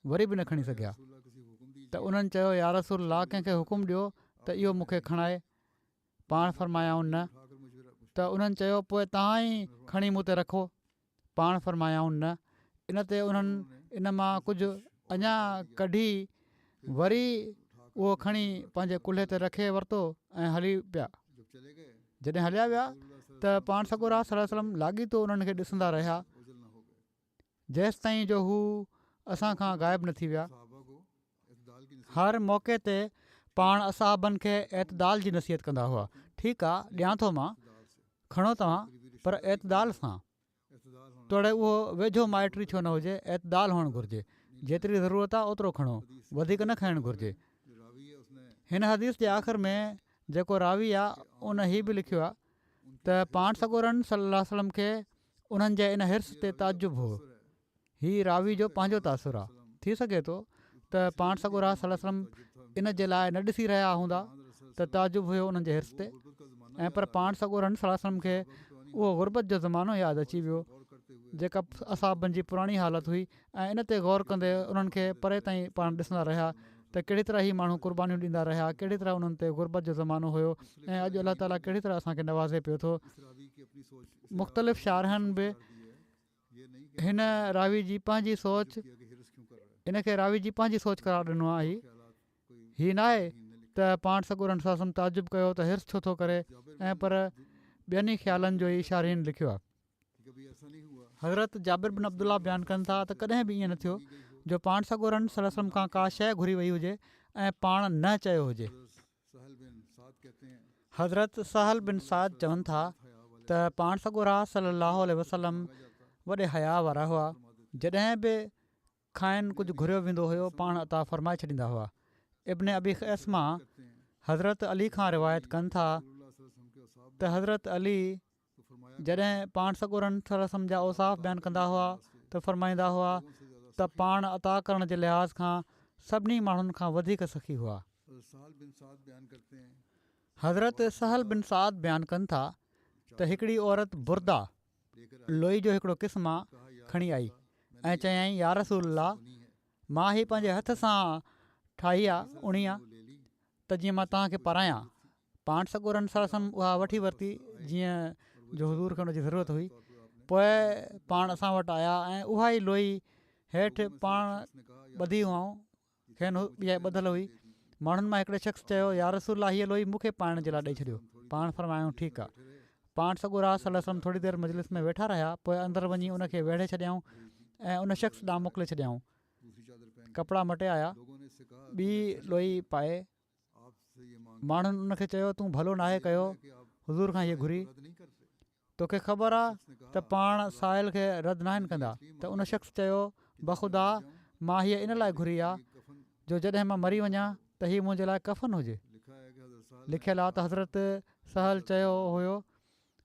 वरी बि न खणी सघिया। त उन्हनि चयो या रसूलल्लाह कंहिंखे हुकुम ॾियो त इहो मूंखे खणाए। पाण फरमायाऊं न। त उन्हनि चयो पोइ तव्हां ई खणी मूं ते रखो। पाण फरमायाऊं न। इन ते उन्हनि इन मां कुझु अञा कढी वरी उहो खणी पंहिंजे कुल्हे ते रखे वरितो ऐं हली पिया। जॾहिं हलिया विया त पाण सॻोरा सल्लल्लाहु अलैहि वसल्लम लाॻीतो उन्हनि खे ॾिसंदा रहिया जेसि ताईं जो हू असां खां ग़ाइबु न थी विया। हर मौक़े ते पाण असहाबनि खे एतदाल जी नसीहत कंदा हुआ। ठीकु आहे, ॾियां थो मां, खणो तव्हां, पर एतदाल सां। तोड़े उहो वेझो माइटी छो न हुजे, एतदाल हुअणु घुरिजे। जेतिरी ज़रूरत आहे ओतिरो खणो, वधीक न खाइणु घुरिजे। हिन हदीस जे आख़िर में जेको रावी आहे उन हीउ बि लिखियो आहे त पाण सॻोरनि सल्लल्लाहु अलैहि वसल्लम खे उन्हनि जे इन हिर्स ते ताजुब हो। हीउ रावी जो पंहिंजो तासुर आहे। थी सघे थो त पाण सॻोरा सल्लल्लाहु अलैहि वसल्लम इन जे लाइ न ॾिसी रहिया हूंदा त ताजुब हुयो उन्हनि जे हिर्स ते, ऐं पर पाण सॻोरनि सल्लल्लाहु अलैहि वसल्लम खे उहो गुरबत जो ज़मानो यादि अची वियो जेका असाबनि जी पुराणी हालति हुई। ऐं इन ते गौर कंदे उन्हनि खे परे ताईं पाण ॾिसंदा रहिया त कहिड़ी तरह ही माण्हू क़ुर्बानियूं ॾींदा रहिया, कहिड़ी तरह उन्हनि ते गुरबत जो ज़मानो हुयो, ऐं अॼु अलाह ताला कहिड़ी तरह असांखे नवाज़े पियो थो। मुख़्तलिफ़ शारहनि बि हिन रावी जी पंहिंजी सोच, इनखे रावी जी पंहिंजी सोच करार ॾिनो आहे। हीअ न आहे त पाण सॻोरनि सां ताजुब कयो त हिर्स छो थो करे, ऐं पर ॿियनि ई ख़्यालनि जो ई शारहीन लिखियो आहे। हज़रत जाबिर बिन अब्दुल्ला बयानु कनि था त कॾहिं बि ईअं न थियो जो पाण सॻोरनि सल्लल्लाहु अलैहि वसल्लम खां का शइ घुरी वई हुजे ऐं पाण न चयो हुजे। हज़रत सहल बिन साद चवनि था त पाण सॻोरा सल्लल्लाहु अलैहि वसल्लम वॾे हया वारा हुआ। जॾहिं बि खाइनि कुझु घुरियो वेंदो हुयो पाण अता फ़रमाए छॾींदा हुआ। इब्न अबी क़ैसमा हज़रत अली खां रिवायत कनि था त हज़रत अली जॾहिं पाण सॻोरनि सल्लल्लाहु अलैहि वसल्लम जा औसाफ़ बयानु कंदा हुआ त फ़रमाईंदा हुआ त पाण अता करण जे लिहाज़ खां सभिनी माण्हुनि खां वधीक सखी हुआ। हज़रत सहल बिन साद बयानु कनि था त हिकिड़ी औरत बुरदा लोई जो हिकिड़ो क़िस्म खणी आई ऐं चयाईं या रसूलल्लाह, मां ही पंहिंजे हथ सां ठाही आहे उणी आहे त जीअं मां तव्हांखे पारायां। पाण सॻोरनि सल्लल्लाहु अलैहि वसल्लम उहा वठी वरिती जीअं जो हुज़ूर खे हुनजी ज़रूरत हुई। पोइ पाण असां वटि आया ऐं उहा ई लोई हेठि पाण ॿधी हुआऊं, खेनि इहा ॿधल हुई। माण्हुनि मां हिकिड़े शख़्स चयो या रसूलल्लाह, हीअ लोई मूंखे पाइण जे लाइ ॾेई छॾियो। पाण फरमायूं ठीकु आहे। पाण सॻोरा सल्लल्लाहु अलैहि वसल्लम थोरी देरि मजलिस में वेठा रहिया, पोइ अंदरि वञी उनखे वेढ़े छॾियाऊं ऐं उन शख़्स ॾांहुं मोकिले छॾियाऊं। कपिड़ा मटे आया, ॿी लोई पाए। माण्हुनि उनखे चयो तूं भलो नाहे कयो हुज़ूर खां हीअ घुरी, तोखे ख़बर आहे त पाण साहिल खे रद्द न आहिनि कंदा। त उन शख़्स चयो बख़ुदा, मां हीअ इन लाइ घुरी आहे जो जॾहिं मां मरी वञा त हीअ मुंहिंजे लाइ कफ़न हुजे। लिखियलु आहे त हज़रत सहल चयो हुयो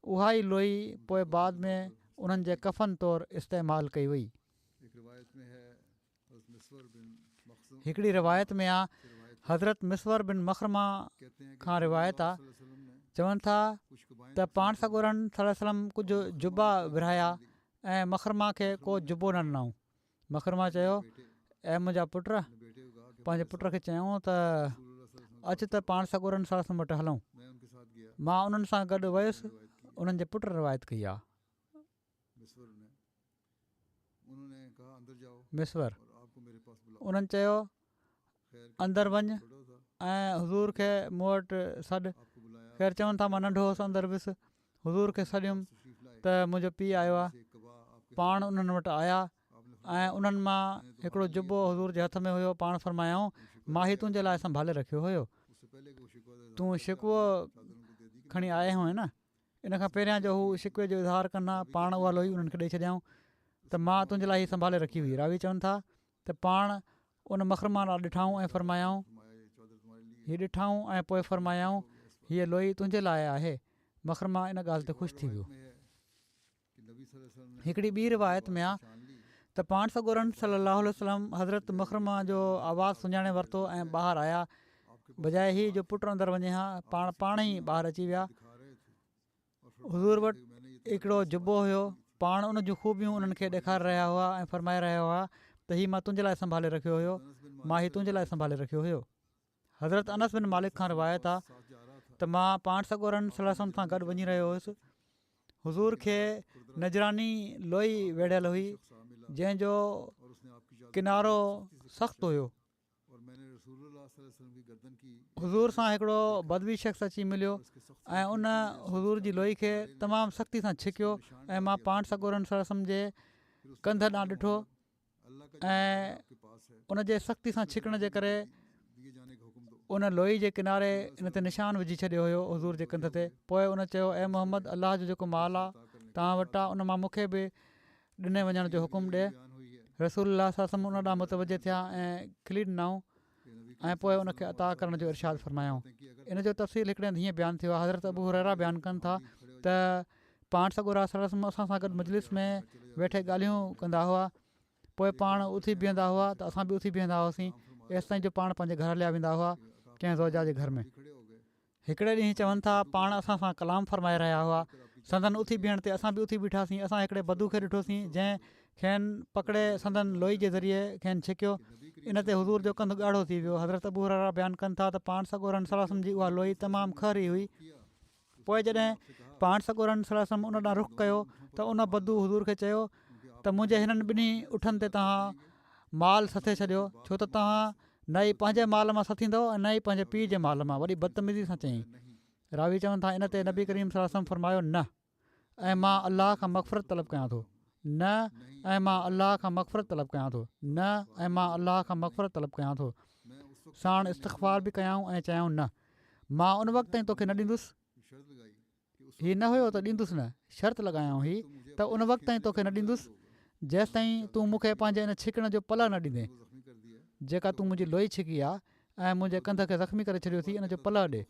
उहा ई लोई पोइ बाद में उन्हनि जे कफ़न तौरु इस्तेमालु कई वई। हिकिड़ी रिवायत में आहे हज़रत मिसवर बिन मखरमा खां रिवायत आहे, चवनि था त पाण सॻोरनि सल्लल्लाहु अलैहि वसल्लम कुझु जुबा विरिहाया ऐं मखरमा खे को जुबो न ॾिनऊं। मखरमा चयो ऐं मुंहिंजा पुट, पंहिंजे पुट खे चयूं त अचु त पाण सॻोरनि सल्लल्लाहु अलैहि वसल्लम वटि हलूं। मां उन्हनि सां गॾु वियुसि। उन्हनि जे पुट रिवायत कई आहे। मिसवर उन्हनि चयो अंदरि वञु ऐं हुज़ूर खे मूं वटि सॾु। ख़ैर चवनि था मां नंढो हुउसि, अंदरि वियुसि, हुज़ूर खे सॾियुमि त मुंहिंजो पीउ आयो आहे। पाण उन्हनि वटि आया ऐं उन्हनि मां हिकिड़ो जुबो हुज़ूर जे हथ में हुयो। पाण फरमायाऊं मां ही तुंहिंजे लाइ संभाले रखियो हुयो, तूं शिकवो खणी आए हुए न। इन खां पहिरियां जो हू शिकवे जो इज़हार कनि पाण उहा लोई उन्हनि खे ॾेई छॾियाऊं त मां तुंहिंजे लाइ हीअ संभाले रखी हुई। रावी चवनि था त पाण उन मखरमा ॾांहुं ॾिठाऊं ऐं फरमायाऊं हीअ ॾिठाऊं ऐं पोइ फरमायाऊं हीअ लोई तुंहिंजे लाइ आहे। मखरमा इन ॻाल्हि ते ख़ुशि थी वियो। हिकिड़ी ॿी रिवायत में आहे त पाण सॻोरनि सल्लल्लाहु अलैहि वसल्लम हज़रत मखरमा जो आवाज़ु सुञाणे वरितो ऐं ॿाहिरि आया। बजाए ही जो पुटु अंदरि वञे हा, पाण ई ॿाहिरि अची विया। हुज़ूर वटि हिकिड़ो जुबो हुयो। पाण उन जूं ख़ूबियूं उन्हनि खे ॾेखारे रहिया हुआ ऐं फरमाए रहिया हुआ त हीअ मां तुंहिंजे लाइ संभाले रखियो हुयो। मां हीउ तुंहिंजे लाइ संभाले रखियो हुयो। हज़रत अनस बिन मालिक खां रिवायत आहे त मां पाण सॻोरनि सलम सां गॾु वञी रहियो हुयुसि। हुज़ूर खे नजरानी लोई वेढ़ियल हुई जंहिंजो किनारो सख़्तु हुयो। हुज़ूर सां हिकिड़ो बदवी शख़्स अची मिलियो ऐं उन हुज़ूर जी लोई खे तमामु सख़्ती सां छिकियो ऐं मां पाण सॻोरनि सलम जे कंध ॾांहुं ॾिठो ऐं उन जे सख़्ती सां छिकण जे करे उन लोई जे किनारे इन ते निशान विझी छॾियो हुयो हुज़ूर जे कंध ते। पोइ उन चयो, ऐं मोहम्मद, अलाह जो जेको माल आहे तव्हां वटि आहे उन मां मूंखे बि ॾिने वञण जो हुकुम ॾिए। रसूलुल्लाह सल्लल्लाहु उन ॾांहुं मुतवजे थिया ऐं खिली ॾिनऊं ऐं पोइ उनखे अता करण जो इरशाद फ़रमायाऊं। इन जो तफ़सील हिकिड़े हंधि हीअं बयानु थियो आहे। हज़रत अबू हुरैरा बयानु कनि था त पाण सॻोरा सलम असां सां गॾु मजलिस में वेठे ॻाल्हियूं कंदा हुआ, पोइ पाण उथी बीहंदा हुआ त असां बि उथी बीहंदा हुआसीं, एसि ताईं जो पाण पंहिंजे घर हलिया वेंदा हुआ कंहिं ज़ौजा जे घर में। हिकिड़े ॾींहुं चवनि था पाण असां सां कलाम फ़रमाए रहिया हुआ, संदन उथी बीहण ते असां बि उथी बीठासीं। असां हिकिड़े बदू खे ॾिठोसीं जंहिं खेनि पकिड़े संदन लोई जे ज़रिए खेनि छिकियो। इन ते हुज़ूर जो कंधु ॻाढ़ो थी वियो। हज़रत अबू हुरैरा बयानु कनि था त पाण सॻोरनि सलम जी उहा लोई तमामु खरी हुई। पोइ जॾहिं पाण सॻोरनि सलम उन ॾांहुं रुख़ कयो त उन बदू हुज़ूर खे चयो त मुंहिंजे हिननि ॿिन्ही उठनि ते तव्हां माल सथे छॾियो, छो त तव्हां न ई पंहिंजे माल मां सथींदव ऐं न ई पंहिंजे पीउ जे माल मां। वॾी बदतमीज़ी सां चयईं। रावी चवनि था इन ते नबी करीम सलम फरमायो, न ऐं मां अलाह खां मग़फ़िरत तलब कयां थो, न ऐं मां अलाह खां मग़फ़िरत तलब कयां थो, न ऐं मां अलाह खां मग़फ़िरत तलब कयां थो। साण इस्तग़फ़ार बि कयाऊं ऐं चयाऊं न, मां उन वक़्त ताईं तोखे न ॾींदुसि। हीअ न हुयो त ॾींदुसि न, शर्त लॻायाऊं ही त उन वक़्त ताईं तोखे न ॾींदुसि जेसि ताईं तूं मूंखे पंहिंजे इन छिकण जो पल न ॾींदे, जेका तूं मुंहिंजी लोई छिकी आहे ऐं मुंहिंजे कंध खे ज़ख़्मी करे छॾियो थी, इन जो पल ॾे।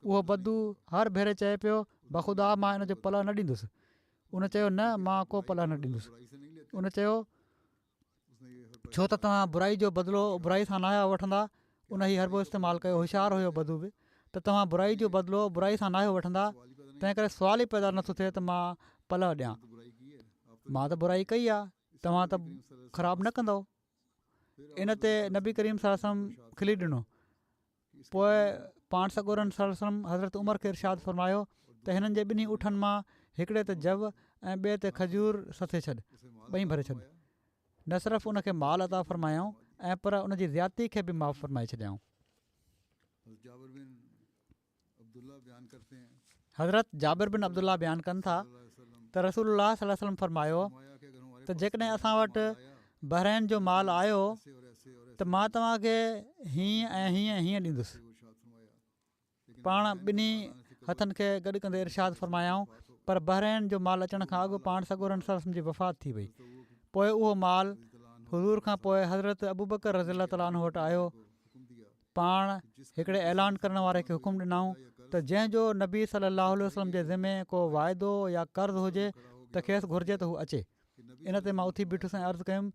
उहो बदू हर भेरे चए पियो, बख़ुदा मां इन जो पल न ॾींदुसि। उन चयो, न मां को पल न ॾींदुसि। उन चयो, छो त तव्हां बुराई जो बदिलो बुराई सां न आहियो वठंदा। उन ई हरबो इस्तेमालु कयो, होशियारु हुयो बदू बि, त तव्हां बुराई जो बदिलो बुराई सां न आहियो वठंदा, तंहिं करे सुवाल ई पैदा नथो थिए त मां पल ॾियां। मां त बुराई कई आहे, तव्हां त ख़राबु न कंदव। इन ते नबी करीम सलम खिली ॾिनो। पोइ पाण सॻोरनि सलम हज़रत उमर खे इरशाद फ़रमायो त हिननि जे ॿिन्ही उठनि मां हिकिड़े ते जव ऐं ॿिए ते खजूर सथे छॾ, ॿई भरे छॾ। न सिर्फ़ु उनखे माल अता फ़रमायाऊं ऐं पर उन जी ज़्यादती खे बि माफ़ फ़रमाए छॾियाऊं। हज़रत जाबिर बिन अब्दुल्ला बयानु कनि था त रसूलुल्लाह सल्लल्लाहु अलैहि वसल्लम फ़रमायो त जेकॾहिं असां वटि बहरैन जो माल आयो त मां तव्हांखे हीअं ऐं हीअं ॾींदुसि। पाण ॿिन्ही हथनि खे गॾु कंदे इरशाद फ़रमायाऊं, पर बहरैन जो माल अचण खां अॻु पाण सॻोरनि सलम जी वफ़ात थी वई। पोइ उहो माल हुज़ूर खां पोइ हज़रत अबू बकर रज़ियल्लाहु ताला अन्हु वटि आयो। पाण हिकिड़े ऐलान करण वारे खे हुकुम ॾिनऊं त जंहिंजो नबी सल्लल्लाहु अलैहि वसल्लम जे ज़िमे को वाइदो या कर्ज़ु हुजे त खेसि घुरिजे त हू अचे। इन ते मां उथी बीठुसि ऐं अर्ज़ु कयुमि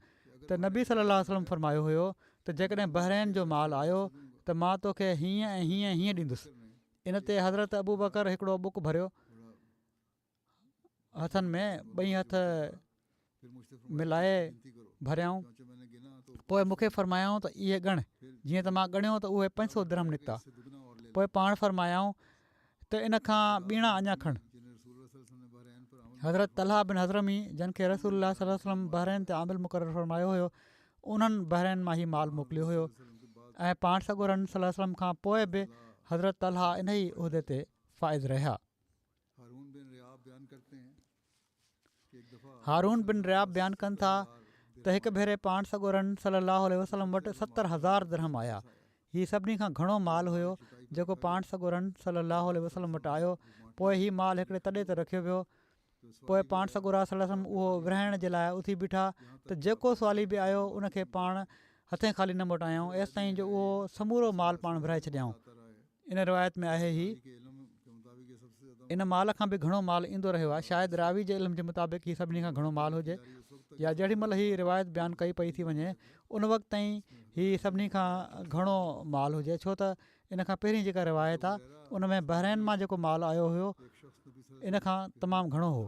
त नबी सल्लल्लाहु अलैहि वसल्लम फरमायो हुयो त जेकॾहिं बहरैन जो माल आयो त मां तोखे हीअं ऐं हीअं ॾींदुसि। इन ते हज़रत अबू बकर हिकिड़ो बुक भरियो, हथनि में ॿई हथ मिलाए भरियाऊं। पोइ मूंखे फ़रमायाऊं त इहे ॻण। जीअं त मां ॻणियो त उहे 500 दिरहम निकिता। पोइ पाण फ़रमायाऊं त इन खां ॿीणा अञा खण। हज़रत तलहा बिन हज़रमी जिन खे रसूलुल्लाह सल्लल्लाहु अलैहि वसल्लम बहरैन ते आमिल मुक़ररु फ़रमायो हुयो, उन्हनि बहरैन मां ई माल मोकिलियो हुयो ऐं पाण सॻोरनि सल्लल्लाहु अलैहि वसल्लम खां पोइ बि हज़रत तलहा इन ई उहिदे ते फ़ाइज़ रहिया। हारून बिन रियाब बयानु कनि था त हिकु भेरे पाण सॻोरनि सल्लल्लाहु अलैहि वसल्लम वटि 70,000 दिरहम आया। हीअ सभिनी खां घणो माल हुयो जेको पाण सॻोरनि सल्लल्लाहु अलैहि वसल्लम वटि आयो। पोइ हीअ माल हिकिड़े तॾे ते रखियो वियो। पोइ पाण सॻोरा सल्लल्लाहु अलैहि वसल्लम उहो विरहाइण जे लाइ उथी बीठा त जेको सवाली बि आयो उनखे पाण हथे ख़ाली न मोटायूं, एसि ताईं जो उहो समूरो माल पाण विरहाए छॾियाऊं। इन रिवायत में आहे ही इन माल खां बि घणो माल ईंदो रहियो आहे। शायदि रावी जे इल्म जे मुताबिक़ हीअ सभिनी खां घणो माल हुजे, या जेॾी महिल हीअ रिवायत बयानु कई पई थी वञे उन वक़्त ताईं हीअ सभिनी खां घणो माल हुजे, छो त इन खां पहिरीं जेका रिवायत आहे उन में बहरैन मां जेको माल आयो हुयो इन खां तमामु घणो हो।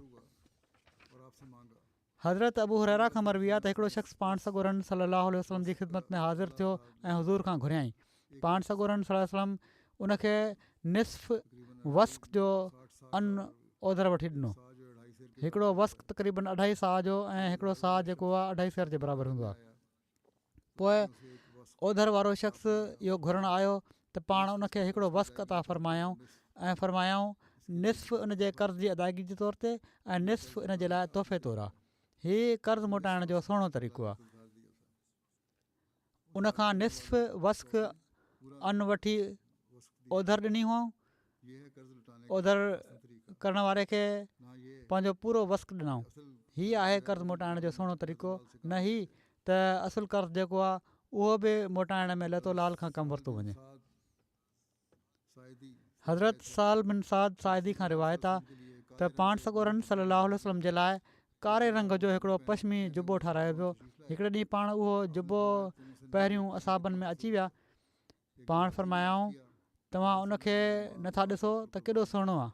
हज़रत अबू हुरैरा खां मरवी आहे त हिकिड़ो शख़्स पाण सॻोरन सलाहु वसलम जी ख़िदमत में हाज़िर थियो ऐं हज़ूर खां घुरियाई। पाण सॻोरन सलाहु वसलम उनखे निसफ़ वस्क जो अन ओधर वठी ॾिनो। हिकिड़ो वस्क तक़रीबन 2.5 साह जो ऐं हिकिड़ो साह जेको आहे 2.5 सेर जे बराबरि हूंदो आहे। पोइ ओधर वारो शख़्स इहो घुरणु आयो त पाण उनखे हिकिड़ो वस्क अता फ़रमायाऊं ऐं फ़रमायाऊं निसफ़ उन जे कर्ज़ जी अदायगी जे तौर ते ऐं निसफ़ इन जे लाइ तोहफ़े तौरु आहे। हीउ कर्ज़ु मोटाइण जो सुहिणो तरीक़ो आहे। उनखां निसफ़ वस्क अन वठी ओधर ॾिनी हुआ। ओधर करण वारे खे पंहिंजो पूरो वस्क ॾिनऊं। हीअ आहे कर्ज़ु मोटाइण जो सुहिणो तरीक़ो। न ही त असुलु कर्ज़ु जेको आहे उहो बि मोटाइण में लतो लाल खां कमु वरितो वञे। हज़रत साल बिन साद साइदी खां रिवायत आहे त पाण सॻोरन सलाहु वसलम जे लाइ कारे रंग जो हिकिड़ो पश्मी जुबो ठारायो वियो। हिकिड़े ॾींहुं पाण उहो जुबो पहिरियों असाबनि में अची विया। पाण फ़रमायाऊं तव्हां उनखे नथा ॾिसो त केॾो सुहिणो आहे।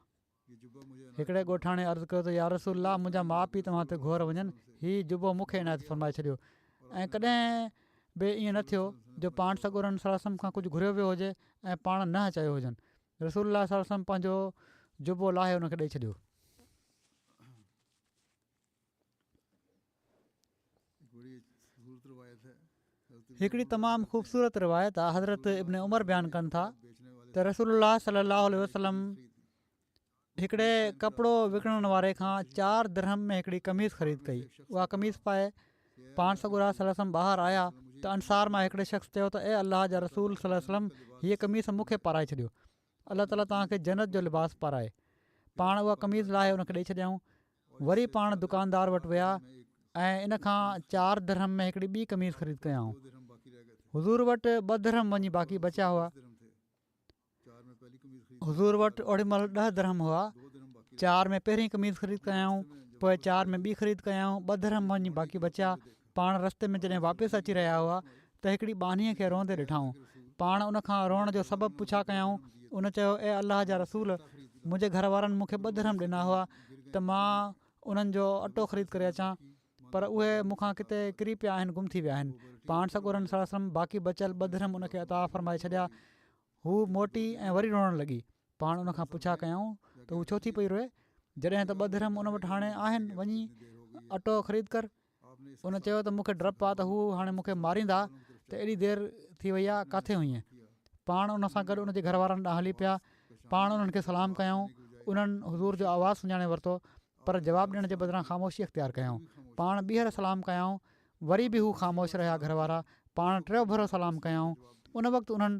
हिकिड़े ॻोठाणे अर्ज़ु कयो त या रसूलल्लाह मुंहिंजा माउ पीउ तव्हां ते घोर वञनि, हीउ जुबो मूंखे इनायत फ़रमाए छॾियो। ऐं कॾहिं बि ईअं न थियो जो पाण सॻोरन सलाहु खां कुझु घुरियो वियो हुजे ऐं पाण न चयो हुजनि। रसूलल्लाह सलाहु वसलम पंहिंजो जुबो लाहे हुनखे ॾेई छॾियो। हिकिड़ी तमामु ख़ूबसूरत रिवायत आहे। हज़रत इब्न उमर बयानु कनि था त रसूलुल्लाह सल्लल्लाहु अलैहि वसल्लम हिकिड़े कपिड़ो विकिणण वारे खां 4 दिरहम में हिकिड़ी कमीज़ ख़रीद कई। उहा कमीज़ पाए पाण सॻोरा सल्लल्लाहु अलैहि वसल्लम ॿाहिरि आया त अंसार मां हिकिड़े शख़्स चयो त ए अलाह जा रसूल सल्लल्लाहु अलैहि वसल्लम, हीअ कमीज़ मूंखे पाराए छॾियो। अलाह ताला तव्हांखे जन्नत जो लिबास पाराए। पाण उहा कमीज़ लाहे हुनखे ॾेई छॾियऊं। वरी पाण दुकानदार वटि विया ऐं इन खां 4 दिरहम में हिकिड़ी ॿी कमीज़ ख़रीद कयाऊं। हुज़ूर वटि 2 दिरहम वञी बाक़ी बचिया हुआ। हुज़ूर वटि ओॾी महिल 10 दिरहम हुआ। 4 में पहिरीं कमीज़ ख़रीद कयाऊं, पोइ 4 में ॿी ख़रीद कयाऊं, 2 दिरहम वञी बाक़ी बचिया। पाण रस्ते में जॾहिं वापसि अची रहिया हुआ त हिकिड़ी बानीअ खे रोंदे ॾिठाऊं। पाण उनखां रोअण जो सबबु पुछा कयाऊं। उन चयो ए अलाह जा रसूल, मुंहिंजे घर वारनि मूंखे 2 दिरहम ॾिना हुआ त मां उन्हनि जो अटो ख़रीद करे अचां, पर उहे मूंखां किथे किरी पिया आहिनि, गुम थी विया आहिनि। पाण सॻोरन सल्लल्लाहु अलैहि वसल्लम बाक़ी बचियल 2 दिरहम उनखे अता फ़रमाए छॾिया। हू मोटी ऐं वरी रोअण लॻी। पाण उनखां पुछा कयाऊं त हू छो थी पई रोए, जॾहिं त 2 दिरहम उन वटि हाणे आहिनि, वञी अटो ख़रीद कर। उन चयो त मूंखे डपु आहे त हू हाणे मूंखे मारींदा, त एॾी देरि थी वई आहे, किथे हुईं। पाण उन सां गॾु उनजे घर वारनि ॾांहुं हली पिया। पाण उन्हनि खे सलाम कयऊं। उन्हनि हुज़ूर जो आवाज़ु सुञाणे वरितो, पर जवाबु ॾियण जे बदिरां ख़ामोशी इख़्तियार कयऊं। पाण ॿीहर सलाम कयऊं, वरी बि हू ख़ामोश रहिया घर वारा। पाण टियों भेरो सलाम कयऊं। उन वक़्तु उन्हनि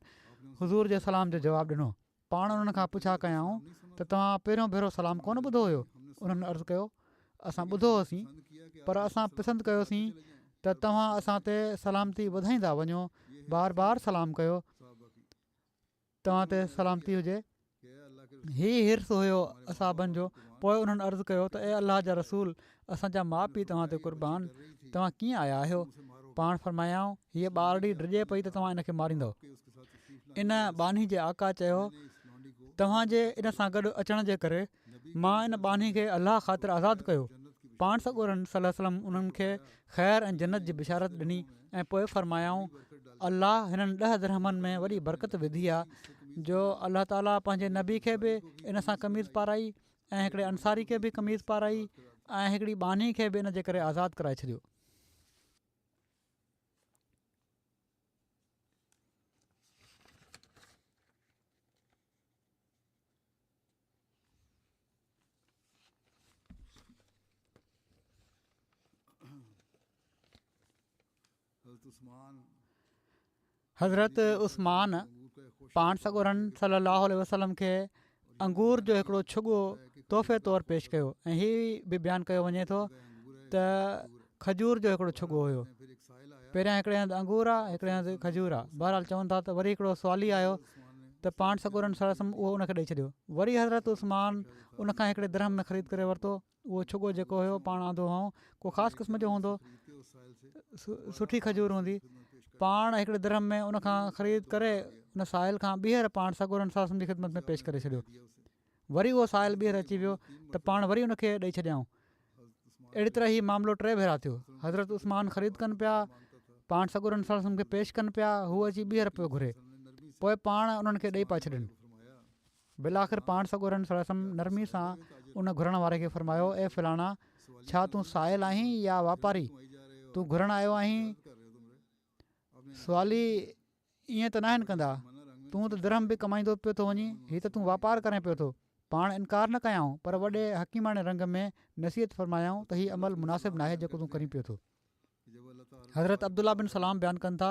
हुज़ूर जे सलाम जो जवाबु ॾिनो। पाण उन्हनि खां पुछा कयऊं त तव्हां पहिरियों भेरो सलाम कोन ॿुधो हुयो? उन्हनि अर्ज़ु कयो असां ॿुधो होसीं, पर असां पसंदि कयोसीं त तव्हां असां ते सलामती वधाईंदा वञो। बार बार सलाम कयो, तव्हां ते सलामती हुजे। हीउ हिर्स हुयो असाबनि जो। पोइ उन्हनि अर्ज़ु कयो त ए अलाह जा रसूल, असांजा माउ पीउ तव्हां ते क़ुर्बान, तव्हां कीअं आया आहियो? पाण फ़रमायाऊं हीअ ॿारड़ी डिॼे पई त तव्हां इनखे मारींदव। इन बानी जे आका चयो तव्हांजे इन सां गॾु अचण जे करे मां इन बानी खे अलाह ख़ातिर आज़ादु कयो। पाण सॻोरन सल्लल्लाहु अलैहि वसल्लम उन्हनि खे ख़ैर ऐं जन्नत जी बिशारत ॾिनी ऐं पोइ फ़रमायाऊं अलाह हिननि 10 दिरहमनि में वॾी बरकत विधी आहे जो अलाह ताला पंहिंजे नबी खे बि इन सां कमीज़ पाराई ऐं हिकिड़े अंसारी खे बि कमीज़ पाराई ऐं हिकिड़ी बानी खे बि इन जे करे आज़ादु कराए छॾियो। हज़रत उस्मान पाण सॻोरन सल्लल्लाहु अलैहि वसल्लम खे अंगूर जो हिकिड़ो छुॻो तोहफ़े तौरु पेश कयो। ऐं हीअ बि बयानु कयो वञे थो त खजूर जो हिकिड़ो छुॻो हुयो। पहिरियां हिकिड़े हंधि अंगूर आहे, हिकिड़े हंधि खजूर आहे। बहरहाल चवनि था त वरी हिकिड़ो सुवाली आयो त पाण सॻोरन सल्लल्लाहु अलैहि वसल्लम उहो उनखे ॾेई छॾियो। वरी हज़रत उस्मान उनखां हिकिड़े दिरहम में ख़रीद करे वरितो। उहो छुॻो जेको हुयो पाण आंदो हुओ, को ख़ासि क़िस्म जो हूंदो, सुठी खजूर हूंदी। पाण हिकिड़े दिरहम में उनखां ख़रीद करे उन साहिल खां ॿीहर पाण सॻोरन सल्लल्लाहु अलैहि वसल्लम जी ख़िदमत में पेश करे छॾियो। वरी उहो साहिल ॿीहर अची वियो त पाण वरी उनखे ॾेई छॾियऊं। अहिड़ी तरह ही मामिलो टे भेरा थियो। हज़रत उस्मान ख़रीद कनि पिया, पाण सॻुरनि सलम खे पेश कनि पिया, हू अची ॿीहर पियो घुरे, पोइ पाण उन्हनि खे ॾेई पिया छॾनि। बिलाख़िर पाण सॻुरनि सलम नरमी सां उन घुरण वारे खे फ़रमायो, ए फलाणा, छा तूं साहिल आहीं या वापारी? तूं घुरणु आयो आहीं? सुवाली ईअं त न आहिनि कंदा, तूं त दिरहम बि कमाईंदो पियो थो वञी, हीअ त तूं वापारु करें पियो थो। पाण इनकार न कयाऊं, पर वॾे हकीमाणे रंग में नसीहत फ़रमायाऊं त हीउ अमल मुनासिबु नाहे जेको तूं करी पियो थो। हज़रत अब्दुल्ला बिन सलाम बयानु कनि था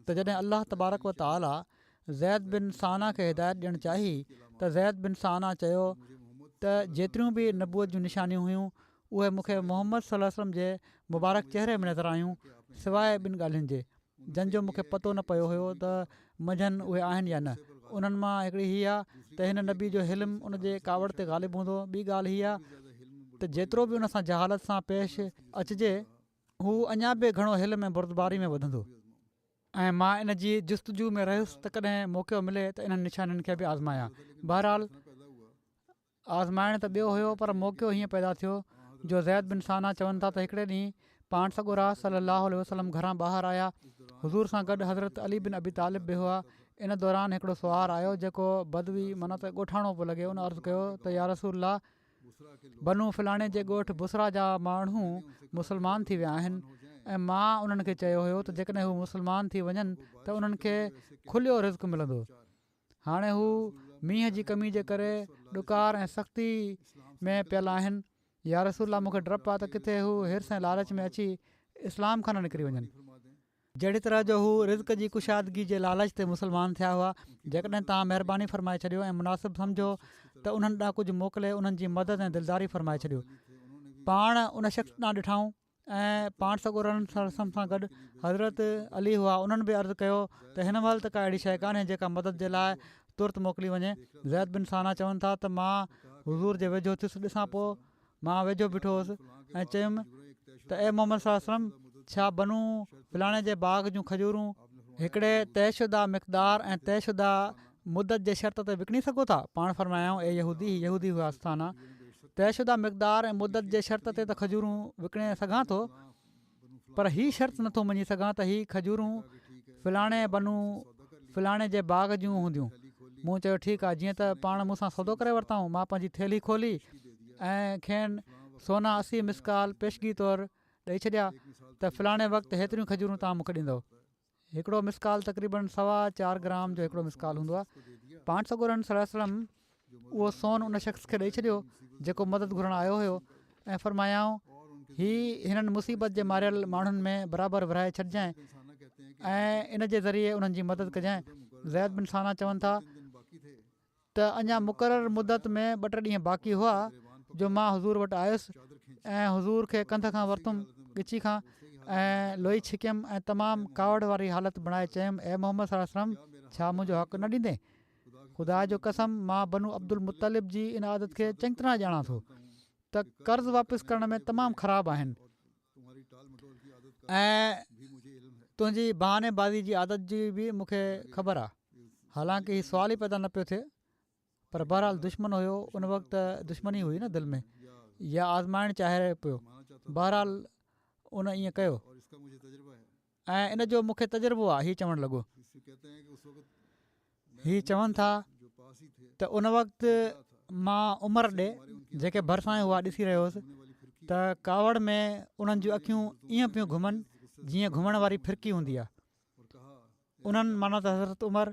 त जॾहिं अलाह तबारक व ताला ज़ैद बिन साना खे हिदायत ॾियणु चाही त ज़ैद बिन साना चयो त जेतिरियूं बि नबूअत जूं निशानियूं हुयूं उहे मूंखे मोहम्मद सल्लल्लाहु अलैहि वसल्लम जे मुबारक चहिरे में नज़र आयूं, सवाइ ॿिनि ॻाल्हियुनि जे, जंहिंजो मूंखे पतो न पियो हुयो त मंझंदि उहे आहिनि या न। उन्हनि मां हिकिड़ी हीअ आहे त हिन नबी जो हिल्म उन जे कावड़ ते ग़ालिबु हूंदो। ॿी ॻाल्हि हीअ आहे त जेतिरो बि उन सां जहालत सां पेश अचिजे, हू अञा बि घणो हिल्म ऐं बुर्दबारी में वधंदो। ऐं मां इन जी जुस्तजू में रहियुसि त कॾहिं मौक़ो मिले त इन्हनि निशानियुनि खे बि आज़मायां। बहरहाल आज़माइण त ॿियो हुयो, पर मौक़ो हीअं पैदा थियो जो ज़ैद बिन साना चवनि था त हिकिड़े ॾींहुं पाण सॻुरा सल्लल्लाहु अलैहि वसल्लम घरां ॿाहिरि आया, हुज़ूर सां गॾु हज़रत अली बिन अबी तालिब बि हुआ। इन दौरान हिकिड़ो सुवार आयो जेको बदवी माना त ॻोठाणो पियो लॻे। उन अर्ज़ु कयो त या रसूलल्लाह, बनू फलाणे जे ॻोठु बुसरा जा माण्हू मुस्लमान थी विया आहिनि ऐं मां उन्हनि खे चयो हुयो त जेकॾहिं हू मुस्लमान थी वञनि त उन्हनि खे खुलियो रिज़्क़ मिलंदो। हाणे हू मींहं जी कमी जे करे ॾुकार ऐं सख़्ती में पियल आहिनि। या रसूलल्लाह, मूंखे डपु आहे त किथे हू हिर्स ऐं लालच में अची इस्लाम खां न निकिरी वञनि। जहिड़ी तरह जो हू रिज़्क़ जी कुशादगी जे लालच ते मुस्लमान थिया हुआ, जेकॾहिं तव्हां महिरबानी फ़रमाए छॾियो ऐं मुनासिबु सम्झो त उन्हनि ॾांहुं कुझु मोकिले उन्हनि जी मदद ऐं दिलदारी फ़रमाए छॾियो। पाण उन शख़्स ॾांहुं ॾिठाऊं ऐं पाण सॻुरनि सां गॾु हज़रत अली हुआ। उन्हनि बि अर्ज़ु कयो त हिन महिल त का अहिड़ी शइ कान्हे जेका मदद जे लाइ तुर्त मोकिली वञे। ज़ैद बिन साना चवनि था त मां हुज़ूर जे वेझो थियुसि, ॾिसां पोइ मां वेझो बीठो हुउसि ऐं चयुमि त ए मोहम्मद सल्लल्लाहु अलैहि वसल्लम, छा बनू फलाणे जे बाग़ जूं खजूरूं हिकिड़े तयशुदा मिक़दार ऐं तयशुदा मुदत जे शर्त ते विकिणी सघो था? पाण फ़रमायाऊं, ए यहूदी हुआ आस्थाना, तयशुदा मिक़दार ऐं मुदत जे शर्त ते त खजूरूं विकिणे सघां थो, पर हीअ शर्त नथो मञी सघां त हीअ खजूरूं फलाणे बनू फलाणे जे बाग़ जूं हूंदियूं। मूं चयो ठीकु आहे, जीअं त पाण मूंसां सौदो करे वरिताऊं। मां पंहिंजी थैली खोली ऐं खेनि सोना 80 मिसकाल पेशगी तौरु ॾेई छॾिया त फलाणे वक़्तु हेतिरियूं खजूरूं तव्हां मूंखे ॾींदव। हिकिड़ो मिसकाल तक़रीबन 4.25 ग्राम जो हिकिड़ो मिसकाल हूंदो आहे। पाण सॻुरनि सल्लल्लाहु अलैहि वसल्लम उहो सोन उन शख़्स खे ॾेई छॾियो जेको मदद घुरणु आयो हुयो ऐं फ़रमायाऊं, हीअ हिननि मुसीबत जे मारियल माण्हुनि में बराबरि विराए छॾिजांइ ऐं इन जे ज़रिए उन्हनि जी मदद कजांइ। ज़ैद बिन साना चवनि था त अञा मुक़ररु मुदत में 2-3 ॾींहं बाक़ी हुआ जो मां हुज़ूर वटि आयुसि ऐं हुज़ूर खे कंध खां वरितुमि, ॻिची खां, ऐं लोही छिकियमि ऐं तमामु कावड़ वारी हालत बणाए चयुमि, ए मोहम्मद सल्लल्लाहु अलैहि वसल्लम, छा मुंहिंजो हक़ न ॾींदे? ख़ुदा जो कसम, मां बनू अब्दुल मुतलिब जी इन आदत खे चङी तरह ॼाणा थो त कर्ज़ वापसि करण में तमामु ख़राबु आहिनि ऐं तुंहिंजी बहानेबाज़ी जी आदत जी बि मूंखे ख़बर आहे। हालांकि हीउ सुवाल ई पैदा न पियो थिए, पर बहरहाल दुश्मन हुयो, उन वक़्तु दुश्मनी हुई न दिलि में, या आज़माइणु चाहे पियो। बहरहाल उन ईअं कयो ऐं इन जो मूंखे तजुर्बो आहे। हीअ चवणु लॻो, हीअ चवनि था त उन वक़्तु मां उमिरि ॾे जेके भरिसां हुआ ॾिसी रहियो हुउसि त कावड़ में उन्हनि जूं अखियूं ईअं पियूं घुमनि जीअं घुमण वारी फिरकी हूंदी आहे। उन्हनि माना त हज़रत उमर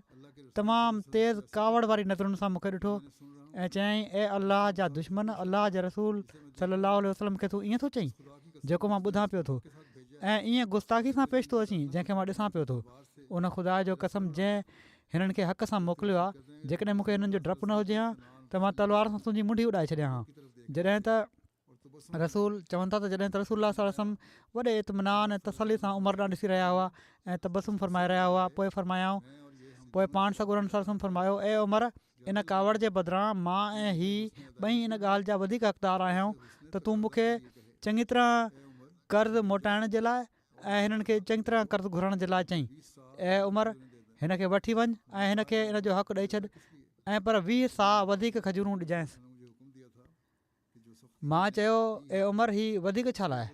तमामु तेज़ कावड़ वारी नज़रुनि सां मूंखे ॾिठो ऐं चयईं, ए अलाह जा दुश्मन, अलाह जे रसूल सल्लल्लाहु अलैहि वसल्लम खे तूं ईअं थो चईं जेको मां ॿुधां पियो थो, ऐं ईअं गुस्ताखी सां पेश थो अचीं जंहिंखे मां ॾिसां पियो थो। उन ख़ुदा जो कसम जंहिं हिननि खे हक़ सां मोकिलियो आहे, जेकॾहिं मूंखे हिननि जो डपु न हुजे हा त मां तलवार सां तुंहिंजी मुंडी उॾाए छॾियां हा। जॾहिं त रसूल चवनि था त जॾहिं त रसूलुल्लाह सल्लल्लाहु अलैहि वसल्लम वॾे इत्मिनान ऐं तसली सां उमिरि ॾांहुं ॾिसी रहिया हुआ ऐं तबसुम फरमाए रहिया हुआ, पोइ फरमायाऊं, पोइ पाण सॻुरनि सल्लल्लाहु फरमायो, ए उमर, इन कावड़ जे बदिरां मां ऐं हीअ ॿई इन ॻाल्हि जा वधीक हक़दार आहियूं त तूं मूंखे चङी तरह कर्ज़ु मोटाइण जे लाइ ऐं हिननि खे चङी तरह कर्ज़ु घुरण जे लाइ चईं, ऐं उमर, हिन खे वठी वञ ऐं हिन खे इन जो हक़ु ॾेई छॾ, ऐं पर 20 साह वधीक खजूरूं ॾिजांइसि। मां चयो ए उमिरि ही वधीक छा लाइ?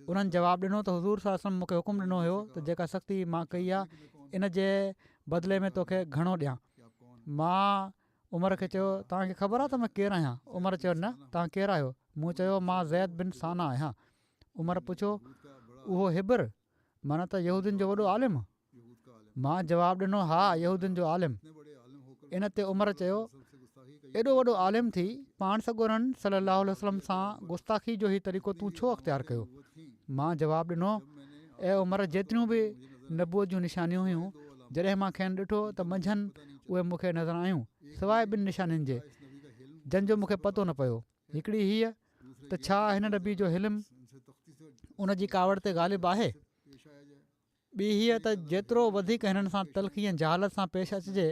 उन्हनि जवाबु ॾिनो त हज़ूर सल्लल्लाहु अलैहि वसल्लम मूंखे हुकुम ॾिनो हुयो त जेका सख़्ती मां कई आहे इन जे बदिले में तोखे घणो ॾियां। मां उमिरि खे चयो तव्हांखे ख़बर आहे त मां केरु आहियां? उमिरि चयो न, तव्हां केरु आहियो? मूं चयो मां ज़ैद बिन साना आहियां। उमिरि पुछो उहो हिब्र माना त यहूदियुनि जो वॾो आलिम? मां जवाबु ॾिनो हा यहूदियुनि जो आलिम। इन ते उमिरि चयो एॾो वॾो आलिम थी पाण सॻोरनि सल्लल्लाहु अलैहि वसल्लम सां गुस्ताखी जो ई तरीक़ो तूं छो अख़्तियारु कयो? मां जवाबु ॾिनो ऐं उमिरि जेतिरियूं बि नबूअत जूं निशानियूं हुयूं जॾहिं मां खेनि ॾिठो त मंझंदि उहे मूंखे नज़र आयूं सवाइ ॿिनि निशानियुनि जे जंहिंजो मूंखे पतो न पियो। हिकिड़ी हीअ त छा हिन नबी जो हिल्म उन जी कावड़ ते ग़ालिबु आहे? ॿी हीअ त जेतिरो वधीक हिननि सां तलख़ी ऐं जहालत सां पेश अचिजे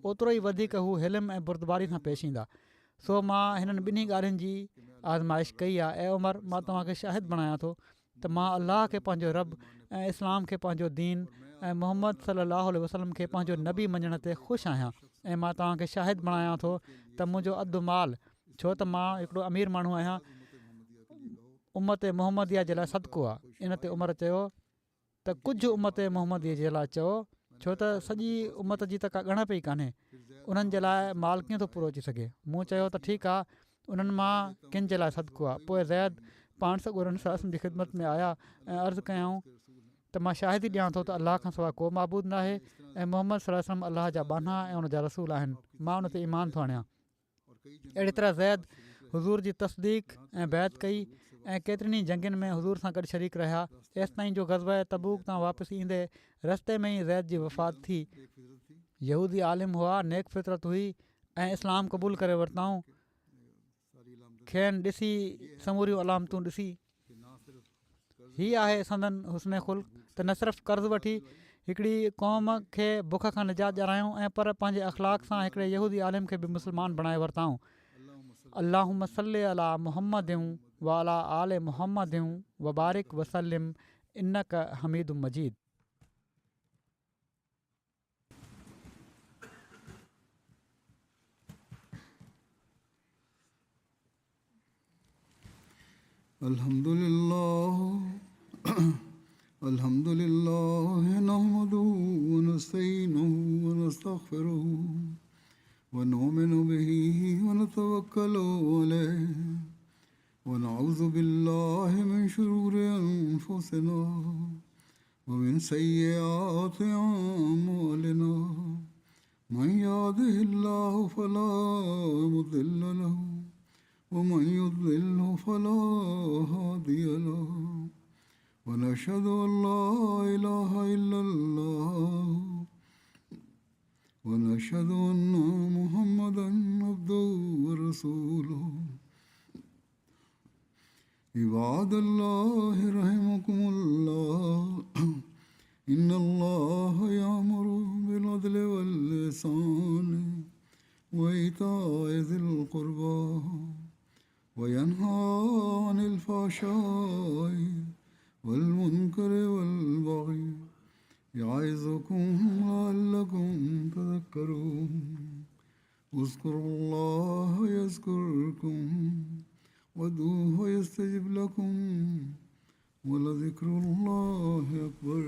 ओतिरो ई वधीक हू हिल्म ऐं बुर्दबारी सां पेश ईंदा। सो मां हिननि ॿिन्ही ॻाल्हियुनि जी आज़माइश कई आहे। ऐं उमिरि मां तव्हांखे शाहिद बणायां थो त मां अलाह खे पंहिंजो रब ऐं इस्लाम खे पंहिंजो दीन ऐं मोहम्मद सल्लल्लाहु अलैहि वसल्लम खे पंहिंजो नबी मञण ते ख़ुशि आहियां। ऐं मां तव्हांखे शाहिद बणायां थो त मुंहिंजो अधु माल छो त मां हिकिड़ो अमीर माण्हू आहियां उम्मत मोहम्मदिया जे लाइ सदको आहे। इन ते उमिरि चयो त कुझु उम्मत मोहम्मदीअ जे लाइ चओ छो त सॼी उम्मत जी त का ॻणप ई कान्हे। उन्हनि जे लाइ माल कीअं थो पूरो अची सघे? मूं चयो त ठीकु आहे उन्हनि मां किन जे लाइ सदको आहे। पोइ ज़ैद पाण सॻोरनि सल्लल्लाहु जी ख़िदमत में आया ऐं अर्ज़ु कयऊं त मां शाहिदी ॾियां थो त अलाह खां सवाइ को माबूद न आहे ऐं मोहम्मद सल्लल्लाहु अलैहि वसल्लम अलाह जा बाना ऐं उन जा रसूल आहिनि। मां उन ते ईमान थो आणियां। अहिड़ी तरह ज़ैद हुज़ूर जी तस्दीक ऐं बैत कई ऐं केतिरनि ई जंगियुनि में हुज़ूर सां गॾु शरीक रहिया एसि ताईं जो ग़ज़वा तबूक तां वापसि ईंदे रस्ते में ई ज़ैद जी वफ़ात थी। यहूदी आलिम हुआ, नेक फितरत हुई ऐं इस्लाम क़बूल करे वरिताऊं। खेनि ॾिसी समूरियूं अलामतूं ॾिसी हीअ आहे संदन हुस्न ख़ुल्क़ त न सिर्फ़ु कर्ज़ु वठी हिकिड़ी क़ौम खे बुख खां निजात ॾियारायूं ऐं पर पंहिंजे अख़लाक़ सां हिकिड़े यहूदी आलिम खे बि मुस्लमान बणाए वरिताऊं। अल्लाहुम्म सल्लि अला मुहम्मदिन व अला आले मुहम्मदिन व बारिक वसल्लिम इन्नका हमीदुम मजीद। अल्हम्दुलिल्लाह नहमदुहु व नस्तईनुहु व नस्तगफिरुहु व नुमिनु बिही व नतवक्कलु अलैहि व नऊज़ु बिल्लाहि मिन शुरूरि अनफुसिना व मिन सय्यिआति अअमालिना मन यहदिहिल्लाहु फला मुदिल्ल लहु वमन युद्लिल्हु फला हादिय लहु वनशहदु अन ला इलाहा इल्लल्लाह वनशहदु अन्ना मुहम्मदन अब्दुहु व रसूलुहु। इबादल्लाहि रहिमकुमुल्लाह इन्नल्लाह यअमुरु बिल अदलि वल इहसानि व ईताइ ज़िल क़ुर्बा व यन्हा अनिल फ़हशाइ वल मुनकरि वल बग़ि यइज़ुकुम लअल्लकुम तज़क्करून। उज़्कुरुल्लाह यज़्कुरुकुम वदूहु यस्तजिब लकुम वलज़िक्रुल्लाहि अकबर।